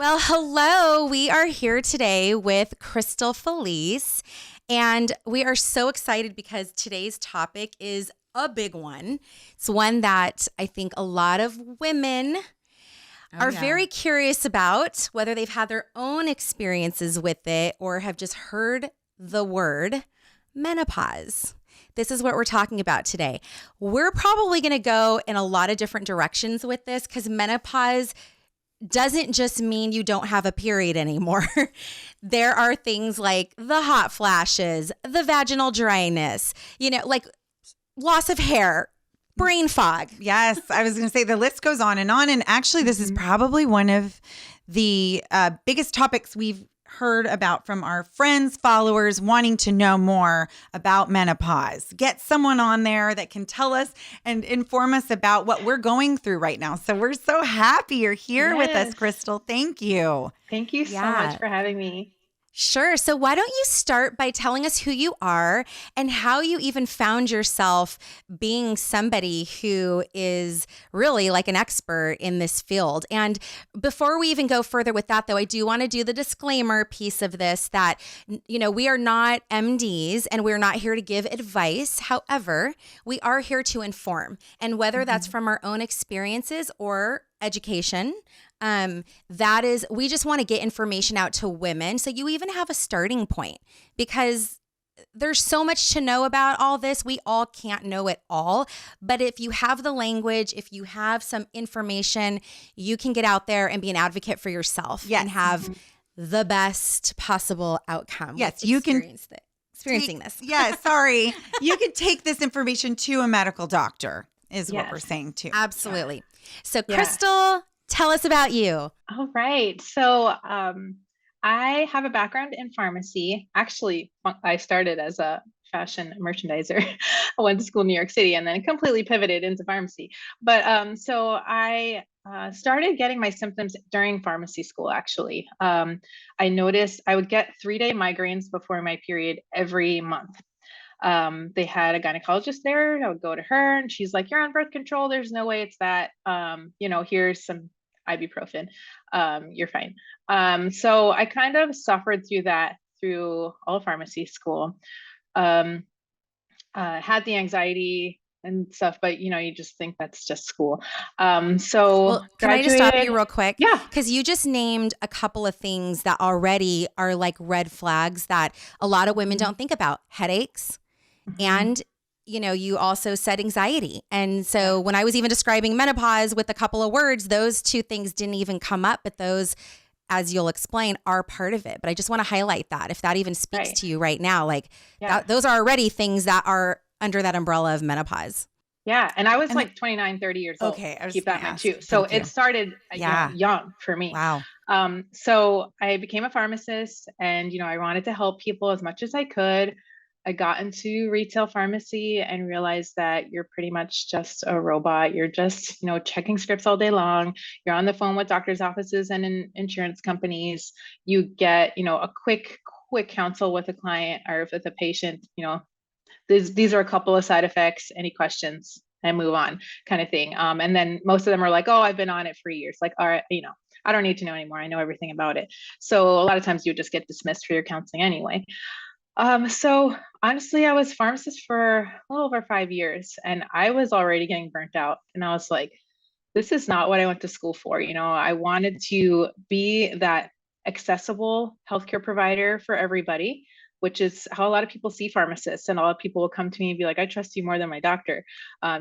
Well, hello. We are here today with Crystal Felice, and we are so excited because today's topic is a big one. It's one that I think a lot of women are very curious about, whether they've had their own experiences with it or have just heard the word menopause. This is what we're talking about today. We're probably going to go in a lot of different directions with this because menopause doesn't just mean you don't have a period anymore. There are things like the hot flashes, the vaginal dryness, like loss of hair, brain fog. Yes, I was going to say the list goes on. And actually, this is probably one of the biggest topics we've heard about from our friends, followers wanting to know more about menopause. Get someone on there that can tell us and inform us about what we're going through right now. So we're so happy you're here with us, Crystal. Thank you. Thank you so much for having me. Sure. So why don't you start by telling us who you are and how you even found yourself being somebody who is really like an expert in this field. And before we even go further with that, though, I do want to do the disclaimer piece of this that, we are not MDs and we're not here to give advice. However, we are here to inform. And whether that's from our own experiences or education, we just want to get information out to women so you even have a starting point, because there's so much to know about all this. We all can't know it all, but if you have the language, if you have some information, you can get out there and be an advocate for yourself and have the best possible outcome. Yes, you can experiencing this. Yeah, sorry. You can take this information to a medical doctor is what we're saying too. Absolutely. So Crystal, tell us about you. All right. So I have a background in pharmacy. Actually, I started as a fashion merchandiser. I went to school in New York City and then completely pivoted into pharmacy. But so I started getting my symptoms during pharmacy school, actually. I noticed I would get 3-day migraines before my period every month. They had a gynecologist there. I would go to her and she's like, "You're on birth control. There's no way it's that. Here's some ibuprofen. You're fine." So I kind of suffered through that through all of pharmacy school. Had the anxiety and stuff, but you just think that's just school. So can I just stop you real quick? Yeah. Because you just named a couple of things that already are like red flags that a lot of women don't think about: headaches, and you also said anxiety. And so when I was even describing menopause with a couple of words, those two things didn't even come up, but those, as you'll explain, are part of it. But I just want to highlight that if that even speaks to you right now, those are already things that are under that umbrella of menopause. Yeah. And I was like 29, 30 years old. Okay. I was keep that in mind too. So it started young for me. Wow. So I became a pharmacist and, I wanted to help people as much as I could. I got into retail pharmacy and realized that you're pretty much just a robot. You're just, checking scripts all day long. You're on the phone with doctors' offices and insurance companies. You get, a quick counsel with a client or with a patient. These are a couple of side effects. Any questions? And move on, kind of thing. And then most of them are like, "Oh, I've been on it for years." Like, all right, I don't need to know anymore. I know everything about it. So a lot of times you just get dismissed for your counseling anyway. So honestly, I was pharmacist for a little over 5 years and I was already getting burnt out. And I was like, this is not what I went to school for. I wanted to be that accessible healthcare provider for everybody, which is how a lot of people see pharmacists. And a lot of people will come to me and be like, "I trust you more than my doctor.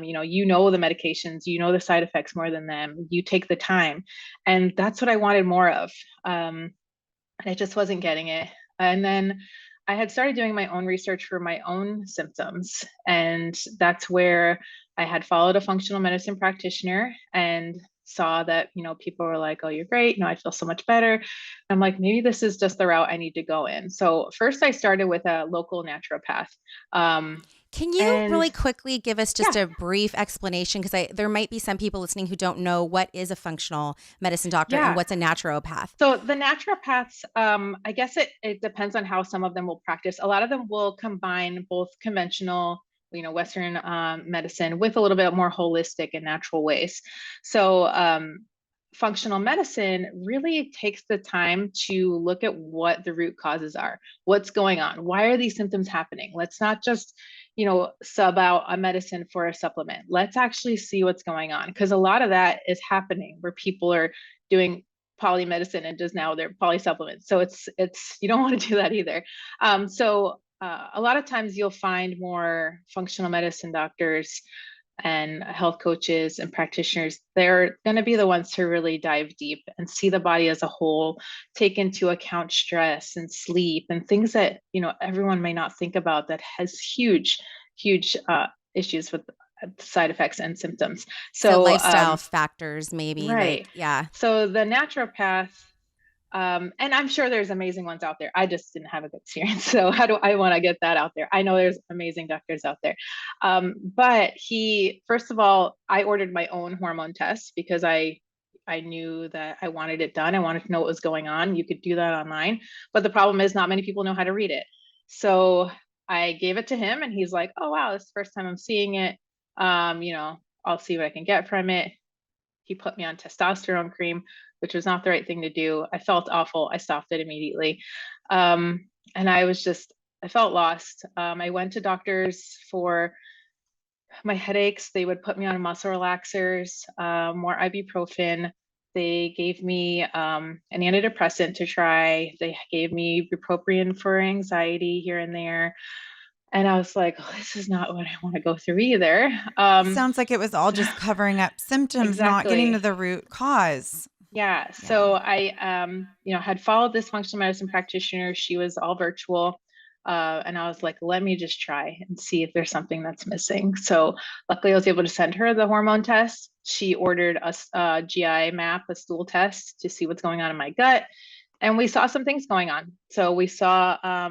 You know the medications, the side effects more than them. You take the time." And that's what I wanted more of. And I just wasn't getting it. And then I had started doing my own research for my own symptoms. And that's where I had followed a functional medicine practitioner and saw that, people were like, "Oh, you're great. I feel so much better." I'm like, maybe this is just the route I need to go in. So first I started with a local naturopath. Can you really quickly give us just a brief explanation? Because there might be some people listening who don't know what is a functional medicine doctor and what's a naturopath. So the naturopaths, I guess it depends on how some of them will practice. A lot of them will combine both conventional, Western medicine with a little bit more holistic and natural ways. So functional medicine really takes the time to look at what the root causes are, what's going on, why are these symptoms happening. Let's not just, sub out a medicine for a supplement. Let's actually see what's going on, because a lot of that is happening where people are doing polymedicine and just now they're polysupplements. So it's you don't want to do that either. A lot of times you'll find more functional medicine doctors and health coaches and practitioners. They're going to be the ones to really dive deep and see the body as a whole, take into account stress and sleep and things that everyone may not think about, that has huge issues with side effects and symptoms. So lifestyle factors, maybe. Right. Like, yeah. So the naturopath, and I'm sure there's amazing ones out there. I just didn't have a good experience. So how do I want to get that out there? I know there's amazing doctors out there. But first of all, I ordered my own hormone test because I knew that I wanted it done. I wanted to know what was going on. You could do that online. But the problem is not many people know how to read it. So I gave it to him and he's like, oh, wow, this is the first time I'm seeing it. I'll see what I can get from it. He put me on testosterone cream, which was not the right thing to do. I felt awful. I stopped it immediately. And I felt lost. I went to doctors for my headaches. They would put me on muscle relaxers, more ibuprofen. They gave me an antidepressant to try. They gave me bupropion for anxiety here and there. And I was like, oh, this is not what I want to go through either. Sounds like it was all just covering up symptoms, not getting to the root cause. Yeah. So I, had followed this functional medicine practitioner. She was all virtual. And I was like, let me just try and see if there's something that's missing. So luckily I was able to send her the hormone test. She ordered a GI map, a stool test to see what's going on in my gut. And we saw some things going on. So we saw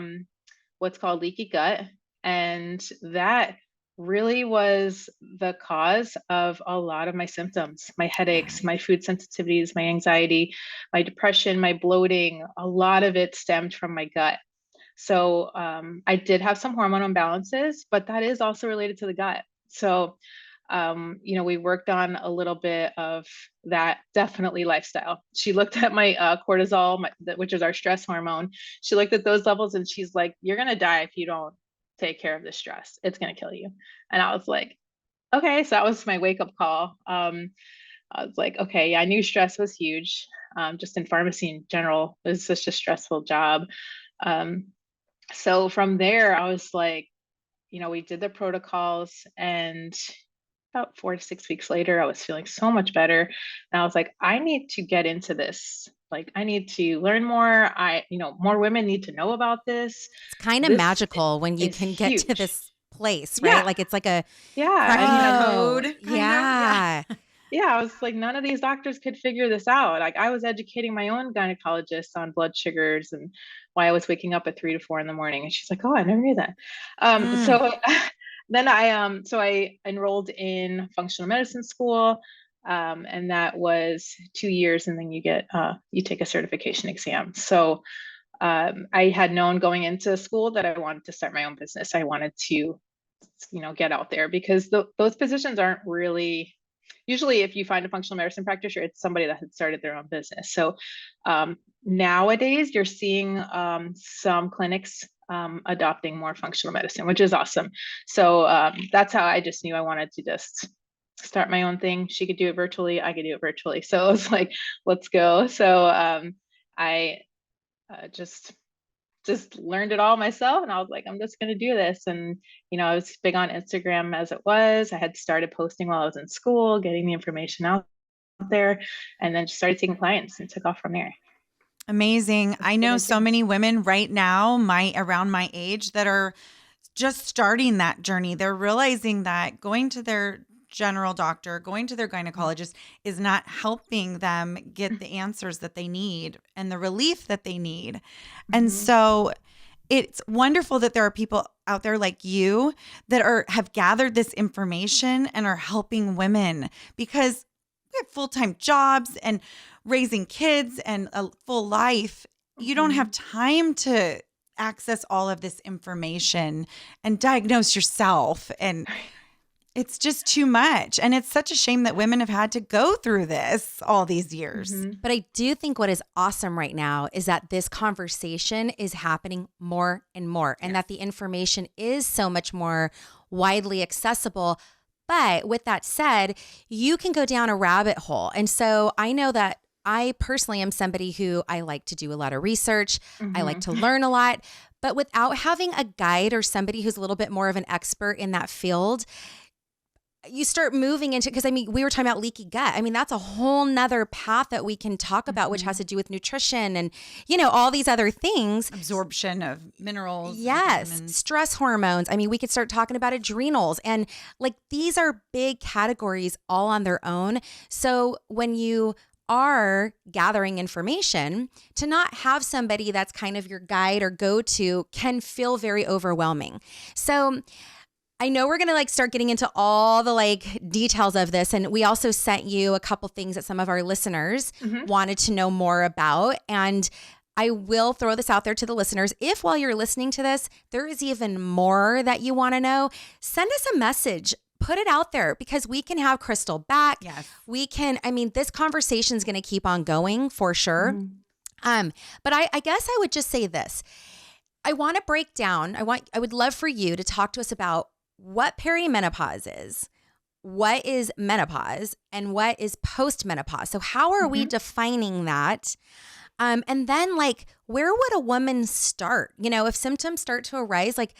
what's called leaky gut. And that really was the cause of a lot of my symptoms, my headaches, my food sensitivities, my anxiety, my depression, my bloating. A lot of it stemmed from my gut. So I did have some hormone imbalances, but that is also related to the gut. So, we worked on a little bit of that, definitely lifestyle. She looked at my cortisol, which is our stress hormone. She looked at those levels and she's like, you're going to die if you don't take care of the stress. It's going to kill you. And I was like, okay. So that was my wake up call. I was like, okay, yeah, I knew stress was huge. Just in pharmacy in general, it was such a stressful job. So from there, I was like, we did the protocols, and about 4 to 6 weeks later, I was feeling so much better. And I was like, I need to get into this. Like, I need to learn more. More women need to know about this. It's kind of magical when you can get to this place, right? Yeah. Like it's like a code. Yeah. Yeah, I was like, none of these doctors could figure this out. Like, I was educating my own gynecologist on blood sugars and why I was waking up at 3 to 4 in the morning. And she's like, oh, I never knew that. So then I enrolled in functional medicine school. And that was 2 years. And then you take a certification exam. So I had known going into school that I wanted to start my own business. I wanted to, get out there, because those positions aren't really, usually if you find a functional medicine practitioner, it's somebody that had started their own business. So nowadays you're seeing some clinics adopting more functional medicine, which is awesome. So that's how I just knew I wanted to just start my own thing. She could do it virtually, I could do it virtually. So it was like, let's go. So I just learned it all myself, and I was like, I'm just going to do this. And I was big on Instagram as it was. I had started posting while I was in school, getting the information out there, and then just started taking clients and took off from there. Amazing. I know so many women right now, around my age, that are just starting that journey. They're realizing that going to their general doctor, going to their gynecologist is not helping them get the answers that they need and the relief that they need. And so it's wonderful that there are people out there like you that have gathered this information and are helping women, because we have full-time jobs and raising kids and a full life. You don't have time to access all of this information and diagnose yourself. And It's just too much. And it's such a shame that women have had to go through this all these years. But I do think what is awesome right now is that this conversation is happening more and more, and that the information is so much more widely accessible. But with that said, you can go down a rabbit hole. And so I know that I personally am somebody who I like to do a lot of research. I like to learn a lot. But without having a guide or somebody who's a little bit more of an expert in that field, you start moving into, because I mean, we were talking about leaky gut. I mean, that's a whole nother path that we can talk about, which has to do with nutrition and, you know, all these other things. Absorption of minerals. Yes. Stress hormones. I mean, we could start talking about adrenals, and like, these are big categories all on their own. So when you are gathering information, to not have somebody that's kind of your guide or go-to can feel very overwhelming. So I know we're going to like start getting into all the like details of this. And we also sent you a couple things that some of our listeners wanted to know more about. And I will throw this out there to the listeners. If while you're listening to this, there is even more that you want to know, send us a message. Put it out there, because we can have Crystal back. Yes. We can, I mean, this conversation is going to keep on going for sure. But I guess I would just say this. I want to break down, I would love for you to talk to us about what perimenopause is, what is menopause, and what is postmenopause. So how are we defining that? And then like, where would a woman start? You know, if symptoms start to arise, like,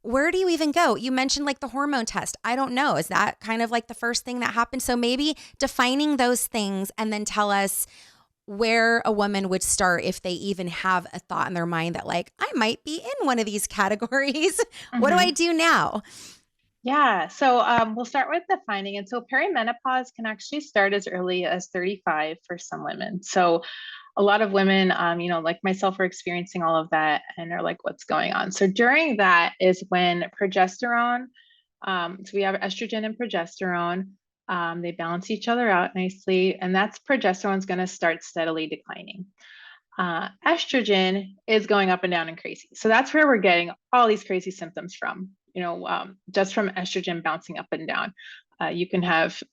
where do you even go? You mentioned like the hormone test. I don't know. Is that kind of like the first thing that happens? So maybe defining those things, and then tell us where a woman would start if they even have a thought in their mind that like, I might be in one of these categories. What do I do now? Yeah, so we'll start with defining. And so perimenopause can actually start as early as 35 for some women. So a lot of women, you know, like myself, are experiencing all of that and are like, what's going on? So during that is when progesterone, so we have estrogen and progesterone, they balance each other out nicely. And that's progesterone is going to start steadily declining. Estrogen is going up and down and crazy. So that's where we're getting all these crazy symptoms from, you know, just from estrogen bouncing up and down. You can have,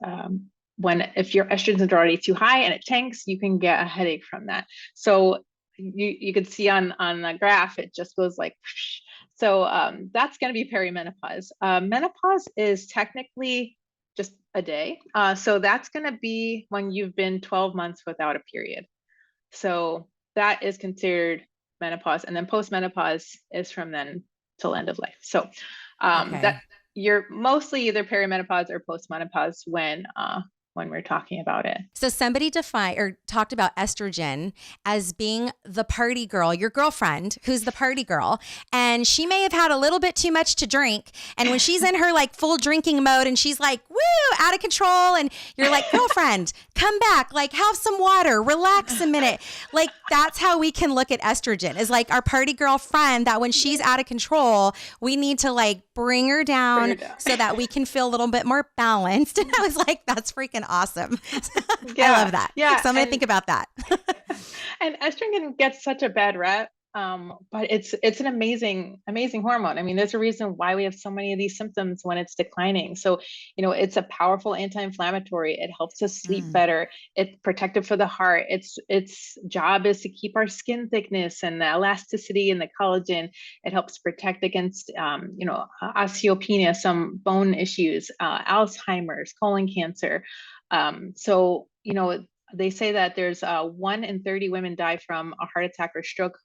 if your estrogens are already too high and it tanks, you can get a headache from that. So you could see on the graph, it just goes like, whoosh. So that's going to be perimenopause. Menopause is technically just a day. So that's going to be when you've been 12 months without a period. So that is considered menopause. And then postmenopause is from then till end of life. So that you're mostly either perimenopause or postmenopause when we're talking about it. So somebody defined or talked about estrogen as being the party girl, your girlfriend who's the party girl. And she may have had a little bit too much to drink. And when she's in her like full drinking mode and she's like, woo, out of control. And you're like, girlfriend, come back, like have some water, relax a minute. Like that's how we can look at estrogen, is like our party girlfriend that when she's out of control, we need to like bring her down so that we can feel a little bit more balanced. And I was like, that's freaking awesome. Yeah, I love that. Yeah. So I'm going to think about that. And estrogen gets such a bad rep, but it's an amazing hormone. I mean, there's a reason why we have so many of these symptoms when it's declining. So, you know, it's a powerful anti-inflammatory. It helps us sleep better. It's protective for the heart. Its job is to keep our skin thickness and the elasticity and the collagen. It helps protect against, you know, osteopenia, some bone issues, Alzheimer's, colon cancer. So, you know, they say that there's 1 in 30 women die from a heart attack or stroke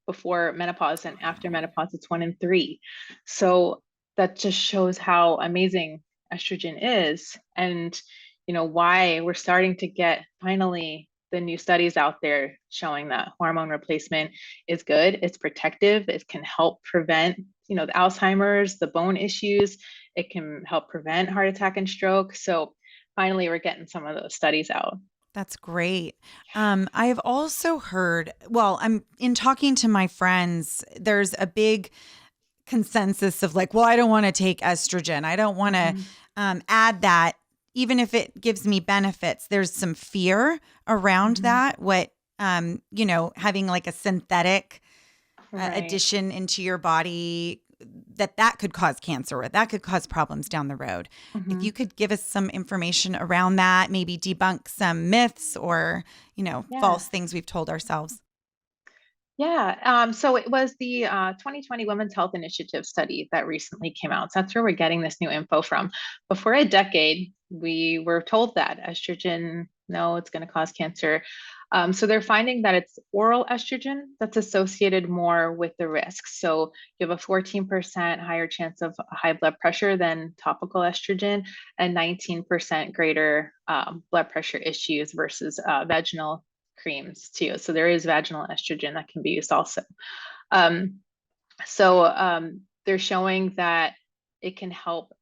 before menopause, and after menopause, it's 1 in 3. So that just shows how amazing estrogen is, and, you know, why we're starting to get finally the new studies out there showing that hormone replacement is good. It's protective. It can help prevent, you know, the Alzheimer's, the bone issues. It can help prevent heart attack and stroke. So finally, we're getting some of those studies out. That's great. I have also heard, well, I'm in talking to my friends, there's a big consensus of like, well, I don't want to take estrogen. I don't want to add that, even if it gives me benefits. There's some fear around that. What, you know, having like a synthetic addition into your body that could cause cancer or that could cause problems down the road. If you could give us some information around that, maybe debunk some myths or, false things we've told ourselves. Yeah. So it was the 2020 Women's Health Initiative study that recently came out. So that's where we're getting this new info from. But for a decade, we were told that estrogen, no, it's going to cause cancer. So they're finding that it's oral estrogen that's associated more with the risk. So you have a 14% higher chance of high blood pressure than topical estrogen, and 19% greater blood pressure issues versus vaginal creams too. So there is vaginal estrogen that can be used also. They're showing that it can help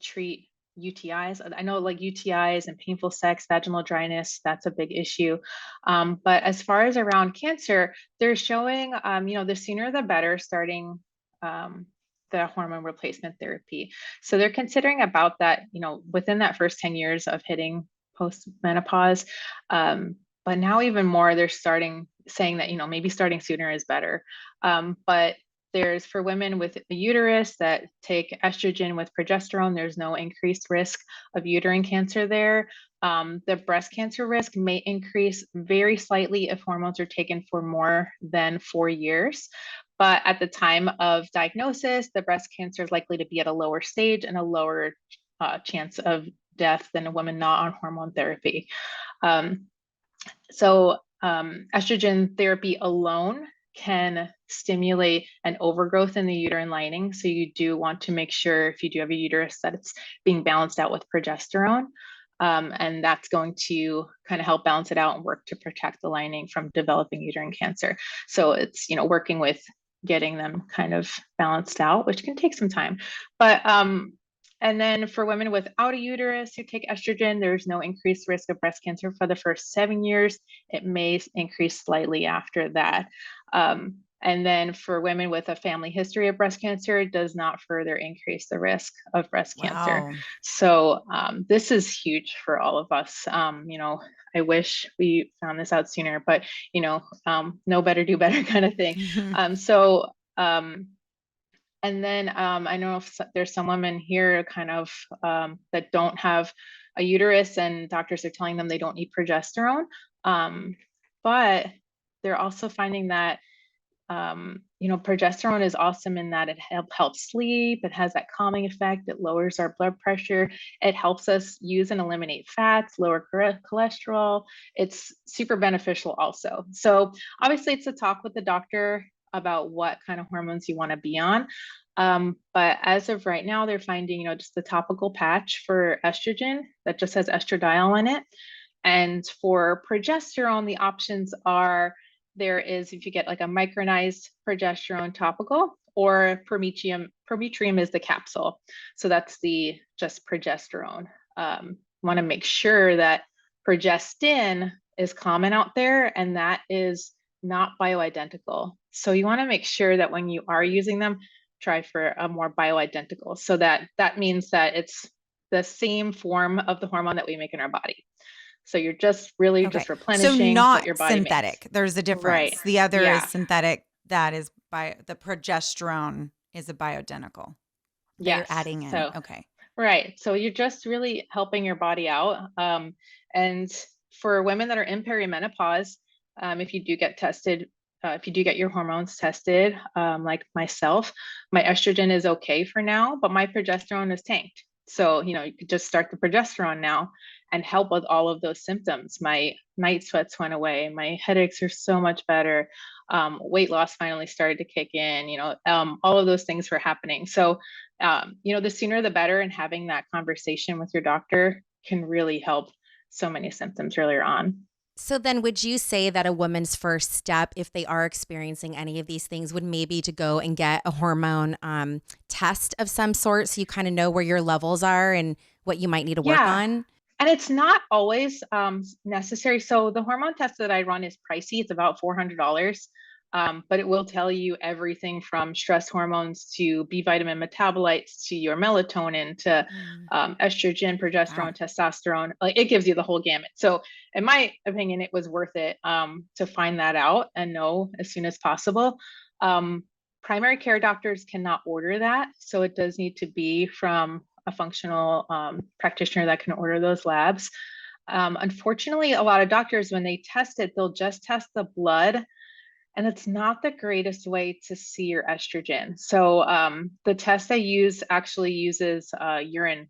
treat UTIs. I know like UTIs and painful sex, vaginal dryness, that's a big issue. But as far as around cancer, they're showing, the sooner the better starting the hormone replacement therapy. So they're considering about that, within that first 10 years of hitting post-menopause. But now even more, they're saying that, maybe starting sooner is better. But there's for women with a uterus that take estrogen with progesterone, there's no increased risk of uterine cancer there. The breast cancer risk may increase very slightly if hormones are taken for more than 4 years. But at the time of diagnosis, the breast cancer is likely to be at a lower stage and a lower chance of death than a woman not on hormone therapy. Estrogen therapy alone can stimulate an overgrowth in the uterine lining. So you do want to make sure if you do have a uterus that it's being balanced out with progesterone. And that's going to kind of help balance it out and work to protect the lining from developing uterine cancer. So it's, working with getting them kind of balanced out, which can take some time. But and then for women without a uterus who take estrogen, there's no increased risk of breast cancer for the first 7 years. It may increase slightly after that. And then for women with a family history of breast cancer, it does not further increase the risk of breast cancer. So this is huge for all of us. I wish we found this out sooner, but, know better, do better kind of thing. And then I know there's some women here kind of that don't have a uterus and doctors are telling them they don't need progesterone. But they're also finding that, progesterone is awesome in that it helps sleep. It has that calming effect. It lowers our blood pressure. It helps us use and eliminate fats, lower cholesterol. It's super beneficial also. So obviously it's a talk with the doctor about what kind of hormones you want to be on. But as of right now, they're finding, just the topical patch for estrogen that just has estradiol in it. And for progesterone, the options are, if you get like a micronized progesterone topical, or permetrium is the capsule. So that's the just progesterone. Want to make sure that progestin is common out there, and that is not bioidentical. So you want to make sure that when you are using them, try for a more bioidentical. So that means that it's the same form of the hormone that we make in our body. So you're just really just replenishing what your body synthetic. makes. There's a difference. Right. The other is synthetic. That is the progesterone is a bioidentical. You're adding in. Okay. Right. So you're just really helping your body out. And for women that are in perimenopause, if you do get tested, if you do get your hormones tested, like myself, my estrogen is okay for now, but my progesterone is tanked. So, you could just start the progesterone now and help with all of those symptoms. My night sweats went away. My headaches are so much better. Weight loss finally started to kick in, all of those things were happening. So, the sooner the better, and having that conversation with your doctor can really help so many symptoms earlier on. So then would you say that a woman's first step, if they are experiencing any of these things, would maybe to go and get a hormone test of some sort, so you kind of know where your levels are and what you might need to work on? And it's not always necessary. So the hormone test that I run is pricey. It's about $400. But it will tell you everything from stress hormones to B vitamin metabolites to your melatonin to estrogen, progesterone, testosterone. Like, it gives you the whole gamut. So in my opinion, it was worth it to find that out and know as soon as possible. primary care doctors cannot order that. So it does need to be from a functional practitioner that can order those labs. Unfortunately, a lot of doctors, when they test it, they'll just test the blood, and it's not the greatest way to see your estrogen. So the test I use actually uses urine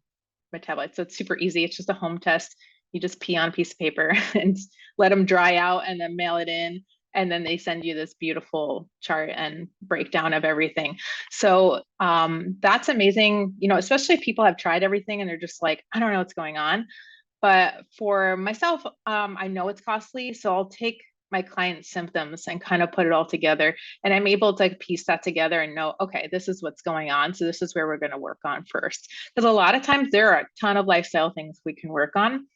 metabolites. So it's super easy. It's just a home test. You just pee on a piece of paper and let them dry out and then mail it in. And then they send you this beautiful chart and breakdown of everything. So that's amazing, especially if people have tried everything and they're just like, I don't know what's going on. But for myself, I know it's costly. So I'll take my client's symptoms and kind of put it all together. And I'm able to piece that together and know, okay, this is what's going on. So this is where we're going to work on first. Because a lot of times there are a ton of lifestyle things we can work on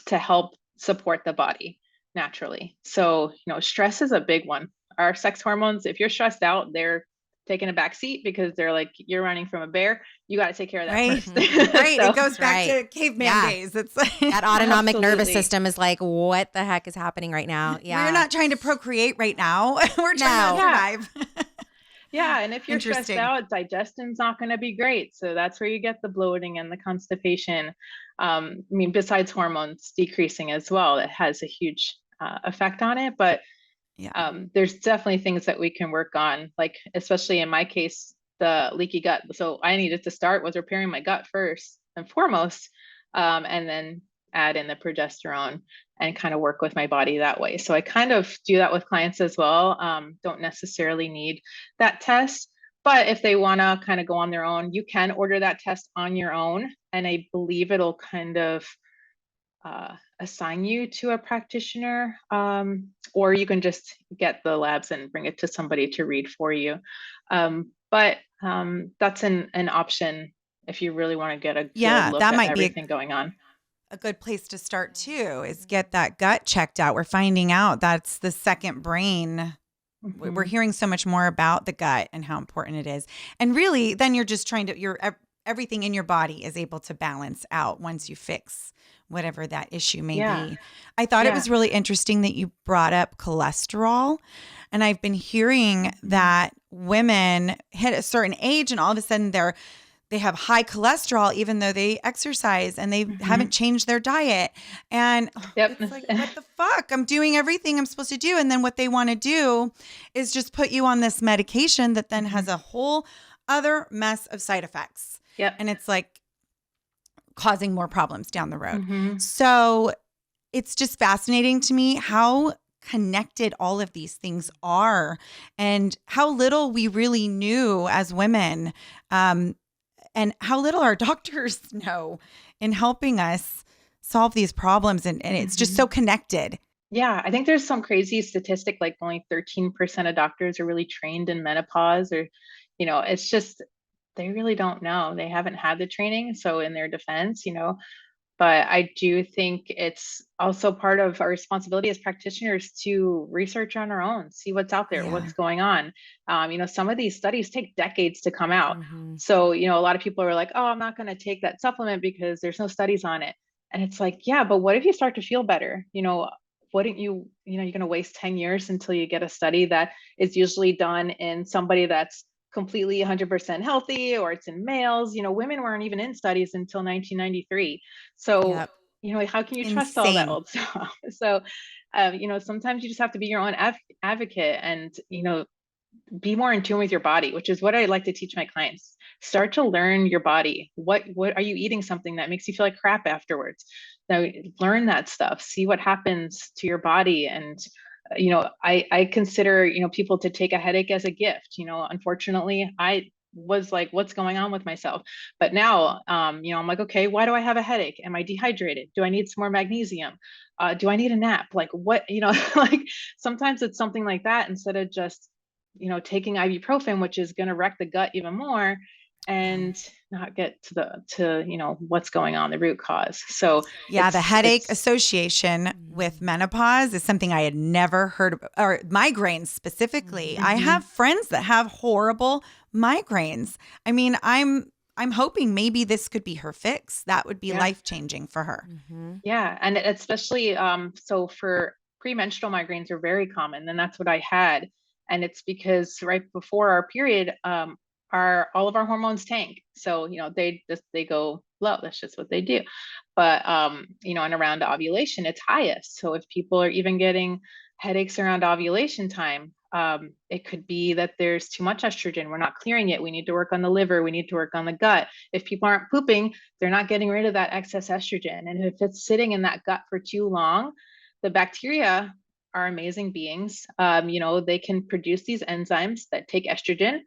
to help support the body naturally. So, stress is a big one. Our sex hormones, if you're stressed out, they're taking a back seat because they're like, you're running from a bear. You got to take care of that right. first. Right. So, it goes back to caveman days. It's like that autonomic nervous Absolutely. system is like, what the heck is happening right now? Yeah. we're not trying to procreate right now. We're trying to survive. Yeah. And if you're stressed Interesting. out, digestion's not going to be great. So that's where you get the bloating and the constipation. Besides hormones decreasing as well, it has a huge effect on it. But there's definitely things that we can work on, like especially in my case, the leaky gut. So I needed to start with repairing my gut first and foremost, and then add in the progesterone and kind of work with my body that way. So I kind of do that with clients as well. Don't necessarily need that test, but if they want to kind of go on their own, you can order that test on your own. And I believe it'll kind of assign you to a practitioner, or you can just get the labs and bring it to somebody to read for you. But that's an option if you really want to get a good look that at might everything going on. A good place to start too is get that gut checked out. We're finding out that's the second brain. Mm-hmm. We're hearing so much more about the gut and how important it is. And really, then you're just trying to, everything in your body is able to balance out once you fix whatever that issue may be. I thought it was really interesting that you brought up cholesterol. And I've been hearing that women hit a certain age and all of a sudden they have high cholesterol, even though they exercise and they haven't changed their diet. And it's like, what the fuck? I'm doing everything I'm supposed to do. And then what they want to do is just put you on this medication that then has a whole other mess of side effects. Yep. And it's like causing more problems down the road. So it's just fascinating to me how connected all of these things are and how little we really knew as women. And how little our doctors know in helping us solve these problems. And it's just so connected. Yeah, I think there's some crazy statistic, like only 13% of doctors are really trained in menopause, or, it's just, they really don't know. They haven't had the training. So in their defense, but I do think it's also part of our responsibility as practitioners to research on our own, see what's out there, what's going on. Some of these studies take decades to come out. So, a lot of people are like, oh, I'm not going to take that supplement because there's no studies on it. And it's like, yeah, but what if you start to feel better? Wouldn't you, you're going to waste 10 years until you get a study that is usually done in somebody that's completely 100% healthy, or it's in males. Women weren't even in studies until 1993. So, how can you trust all that old stuff? So, sometimes you just have to be your own advocate and, be more in tune with your body, which is what I like to teach my clients. Start to learn your body. What are you eating something that makes you feel like crap afterwards? Now, learn that stuff, see what happens to your body. And I consider, people to take a headache as a gift. Unfortunately, I was like, what's going on with myself? But now, I'm like, okay, why do I have a headache? Am I dehydrated? Do I need some more magnesium? Do I need a nap? Like what, like sometimes it's something like that instead of just, taking ibuprofen, which is going to wreck the gut even more and not get to what's going on, the root cause. So the headache association with menopause is something I had never heard of, or migraines specifically. I have friends that have horrible migraines. I mean, I'm hoping maybe this could be her fix. That would be life-changing for her. Yeah. And especially, so for premenstrual migraines are very common, and that's what I had. And it's because right before our period, all of our hormones tank. So, they go low. That's just what they do. But, and around ovulation, it's highest. So if people are even getting headaches around ovulation time, it could be that there's too much estrogen. We're not clearing it. We need to work on the liver. We need to work on the gut. If people aren't pooping, they're not getting rid of that excess estrogen. And if it's sitting in that gut for too long, the bacteria are amazing beings. They can produce these enzymes that take estrogen,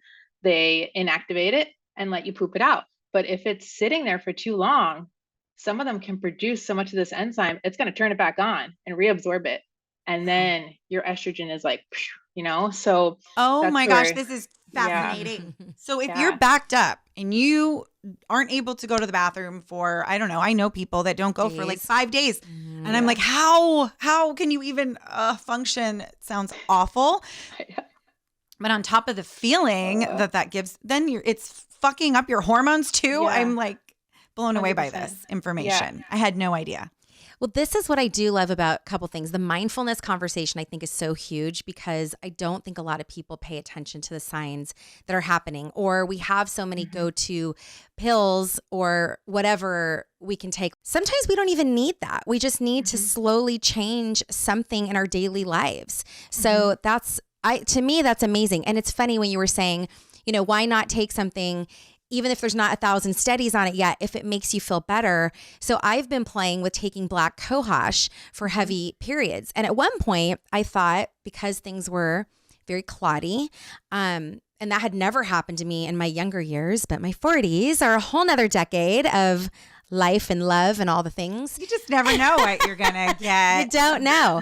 they inactivate it and let you poop it out. But if it's sitting there for too long, some of them can produce so much of this enzyme, it's going to turn it back on and reabsorb it. And then your estrogen is like, so Oh that's my gosh, where, this is yeah, fascinating. So if yeah, you're backed up and you aren't able to go to the bathroom for, I don't know, I know people that don't go for like Days. 5 days. And I'm like, how can you even function? It sounds awful. But on top of the feeling that gives, then it's fucking up your hormones too. Yeah. I'm like blown away by 100%. this information. I had no idea. Well, this is what I do love about a couple things. The mindfulness conversation I think is so huge because I don't think a lot of people pay attention to the signs that are happening, or we have so many go-to pills or whatever we can take. Sometimes we don't even need that. We just need to slowly change something in our daily lives. So to me, that's amazing. And it's funny when you were saying, why not take something even if there's not 1,000 studies on it yet, if it makes you feel better. So I've been playing with taking black cohosh for heavy periods. And at one point I thought, because things were very clotty, and that had never happened to me in my younger years, but my 40s are a whole nother decade of life and love and all the things. You just never know what you're going to get. You don't know.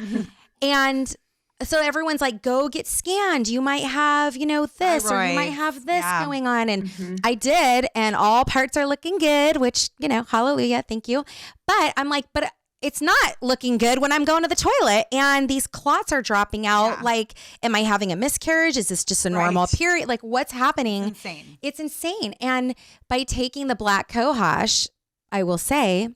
And so everyone's like, go get scanned. You might have, this, or you might have this going on. And I did, and all parts are looking good, which, hallelujah, thank you. But I'm like, but it's not looking good when I'm going to the toilet and these clots are dropping out. Like, am I having a miscarriage? Is this just a normal period? Like, what's happening? It's insane. And by taking the black cohosh, I will say,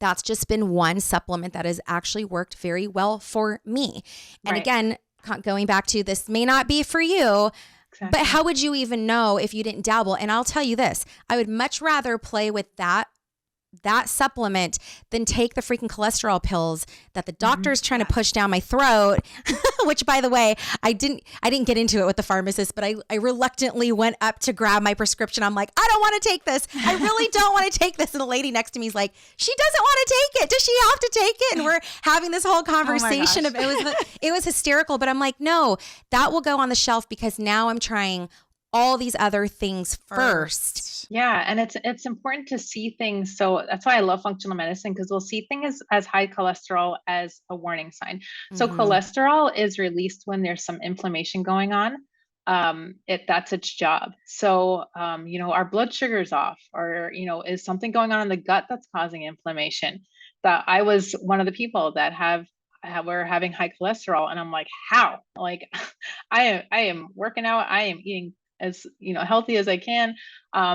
that's just been one supplement that has actually worked very well for me. And again, going back to this may not be for you, but how would you even know if you didn't dabble? And I'll tell you this, I would much rather play with that supplement than take the freaking cholesterol pills that the doctor's trying to push down my throat, which, by the way, I didn't get into it with the pharmacist, but I reluctantly went up to grab my prescription. I'm like, I don't want to take this. I really don't want to take this. And the lady next to me is like, she doesn't want to take it. Does she have to take it? And we're having this whole conversation of it was hysterical, but I'm like, no, that will go on the shelf because now I'm trying all these other things first. Yeah. And it's important to see things. So that's why I love functional medicine, because we'll see things as high cholesterol as a warning sign. So cholesterol is released when there's some inflammation going on. That's its job. So, our blood sugar's off, or, is something going on in the gut that's causing inflammation. That I was one of the people that were having high cholesterol. And I'm like, how? Like, I am working out. I am eating as healthy as I can.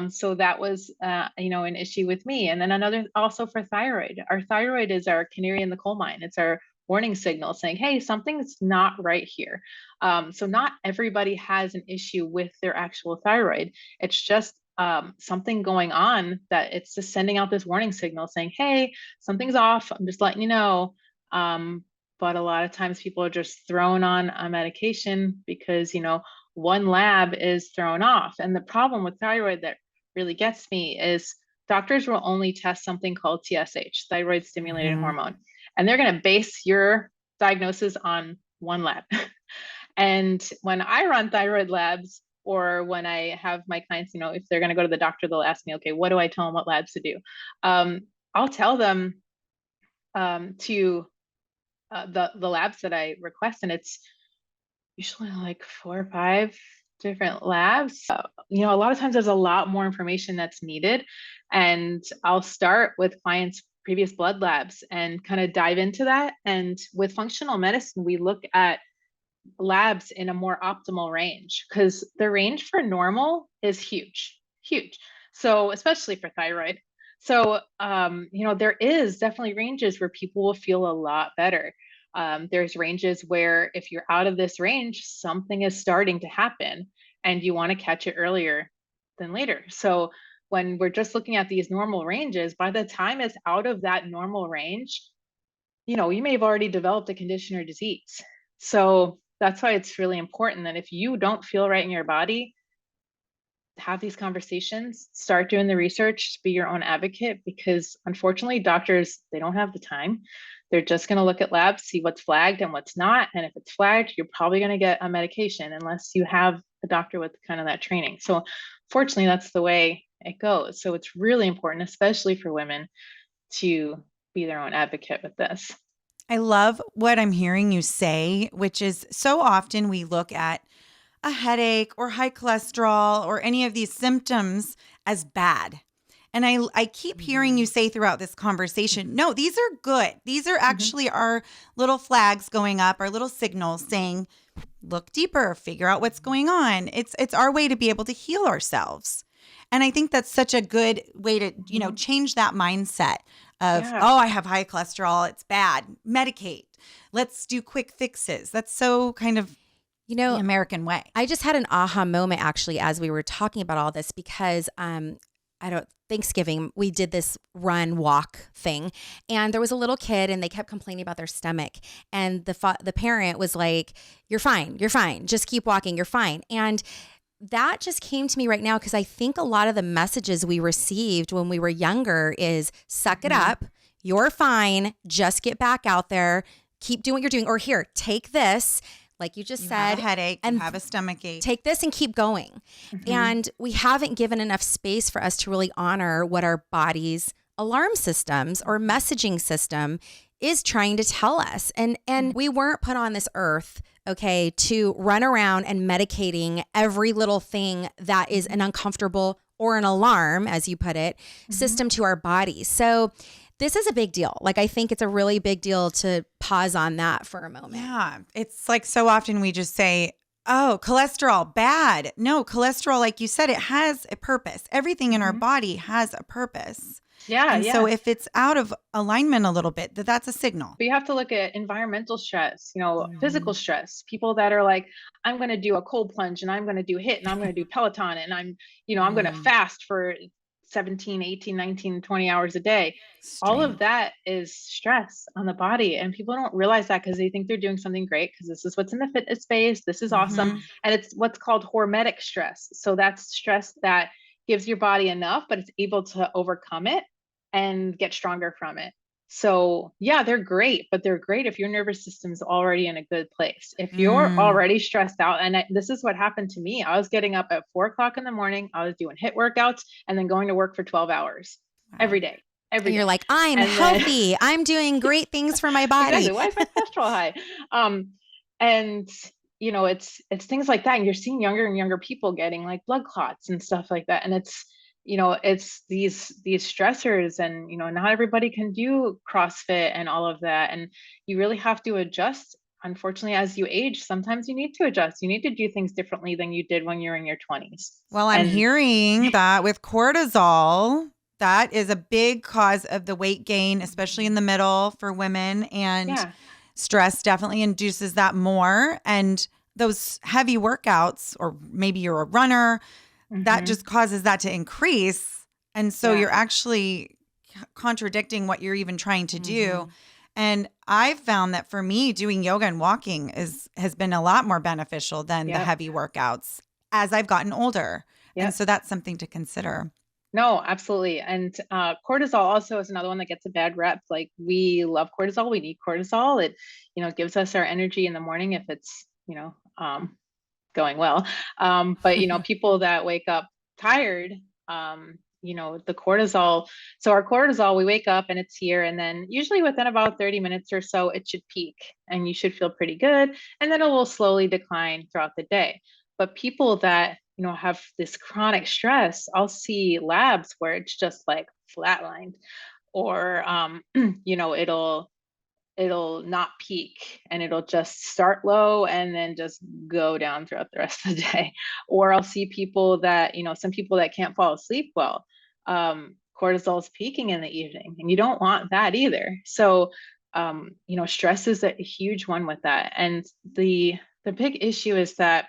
So that was an issue with me. And then another also for thyroid. Our thyroid is our canary in the coal mine. It's our warning signal saying, hey, something's not right here. So not everybody has an issue with their actual thyroid. It's just something going on that it's just sending out this warning signal saying, hey, something's off. I'm just letting you know. But a lot of times people are just thrown on a medication because, one lab is thrown off. And the problem with thyroid that really gets me is doctors will only test something called TSH, thyroid stimulating hormone. And they're going to base your diagnosis on one lab. And when I run thyroid labs, or when I have my clients, if they're going to go to the doctor, they'll ask me, okay, what do I tell them what labs to do? I'll tell them to the labs that I request, and it's usually like 4 or 5 different labs. A lot of times there's a lot more information that's needed. And I'll start with clients' previous blood labs and kind of dive into that. And with functional medicine, we look at labs in a more optimal range, because the range for normal is huge. So especially for thyroid. So, there is definitely ranges where people will feel a lot better. There's ranges where if you're out of this range, something is starting to happen and you want to catch it earlier than later. So when we're just looking at these normal ranges, by the time it's out of that normal range, you may have already developed a condition or disease. So that's why it's really important that if you don't feel right in your body, have these conversations, start doing the research, be your own advocate, because unfortunately doctors, they don't have the time. They're just going to look at labs, see what's flagged and what's not. And if it's flagged, you're probably going to get a medication unless you have a doctor with kind of that training. So fortunately, that's the way it goes. So it's really important, especially for women, to be their own advocate with this. I love what I'm hearing you say, which is so often we look at a headache or high cholesterol or any of these symptoms as bad. And I keep hearing you say throughout this conversation, no, these are good. These are actually our little flags going up, our little signals saying, look deeper, figure out what's going on. It's our way to be able to heal ourselves. And I think that's such a good way to, change that mindset of, oh, I have high cholesterol. It's bad. Medicate. Let's do quick fixes. That's so kind of the American way. I just had an aha moment actually as we were talking about all this because Thanksgiving, we did this run walk thing and there was a little kid and they kept complaining about their stomach. And the parent was like, you're fine. Just keep walking. You're fine. And that just came to me right now because I think a lot of the messages we received when we were younger is suck it up. You're fine. Just get back out there. Keep doing what you're doing. Or here, take this. Like you just said, have a headache, and you have a stomach ache. Take this and keep going. And we haven't given enough space for us to really honor what our body's alarm systems or messaging system is trying to tell us. And we weren't put on this earth, okay, to run around and medicating every little thing that is an uncomfortable or an alarm, as you put it, system to our bodies. So this is a big deal. Like, I think it's a really big deal to pause on that for a moment. Yeah. It's like so often we just say, oh, cholesterol, bad. No, cholesterol, like you said, it has a purpose. Everything in our body has a purpose. Yeah. And so if it's out of alignment a little bit, that's a signal. But you have to look at environmental stress, physical stress. People that are like, I'm going to do a cold plunge and I'm going to do HIIT and I'm going to do Peloton and I'm going to fast for 17, 18, 19, 20 hours a day. All of that is stress on the body. And people don't realize that because they think they're doing something great because this is what's in the fitness space. This is awesome. And it's what's called hormetic stress. So that's stress that gives your body enough, but it's able to overcome it and get stronger from it. So yeah, they're great, but they're great if your nervous system's already in a good place. If you're already stressed out, and this is what happened to me. I was getting up at 4:00 in the morning. I was doing HIIT workouts and then going to work for 12 hours every day. And you're like, I'm healthy. I'm doing great things for my body. Exactly. Why is my cholesterol high? And it's things like that. And you're seeing younger and younger people getting like blood clots and stuff like that. And it's these stressors and, not everybody can do CrossFit and all of that. And you really have to adjust. Unfortunately, as you age, sometimes you need to adjust. You need to do things differently than you did when you were in your 20s. Well, I'm hearing that with cortisol, that is a big cause of the weight gain, especially in the middle for women. And stress definitely induces that more. And those heavy workouts, or maybe you're a runner, that just causes that to increase. And so you're actually contradicting what you're even trying to do. And I've found that for me, doing yoga and walking has been a lot more beneficial than the heavy workouts as I've gotten older. And so that's something to consider. No, absolutely. And cortisol also is another one that gets a bad rep. Like, we love cortisol. We need cortisol. It, gives us our energy in the morning if it's, going well. But, people that wake up tired, the cortisol. So our cortisol, we wake up and it's here. And then usually within about 30 minutes or so, it should peak and you should feel pretty good. And then it will slowly decline throughout the day. But people that, have this chronic stress, I'll see labs where it's just like flatlined, or, it'll not peak and it'll just start low and then just go down throughout the rest of the day. Or I'll see people that, some people that can't fall asleep well, cortisol is peaking in the evening and you don't want that either. So Stress is a huge one with that. And the big issue is that,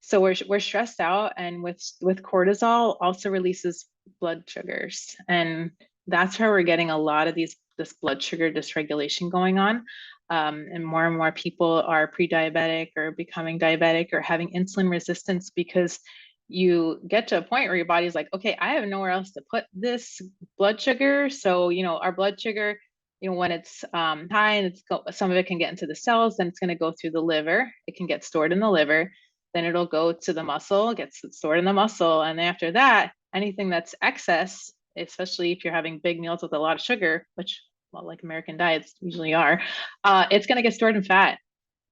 so we're stressed out, and with cortisol also releases blood sugars, and that's where we're getting a lot of this blood sugar dysregulation going on. And more people are pre-diabetic or becoming diabetic or having insulin resistance, because you get to a point where your body's like, okay, I have nowhere else to put this blood sugar. So, our blood sugar, when it's high, and some of it can get into the cells, then it's going to go through the liver. It can get stored in the liver. Then it'll go to the muscle, gets stored in the muscle. And then after that, anything that's excess, especially if you're having big meals with a lot of sugar, which, well, like American diets usually are, it's going to get stored in fat.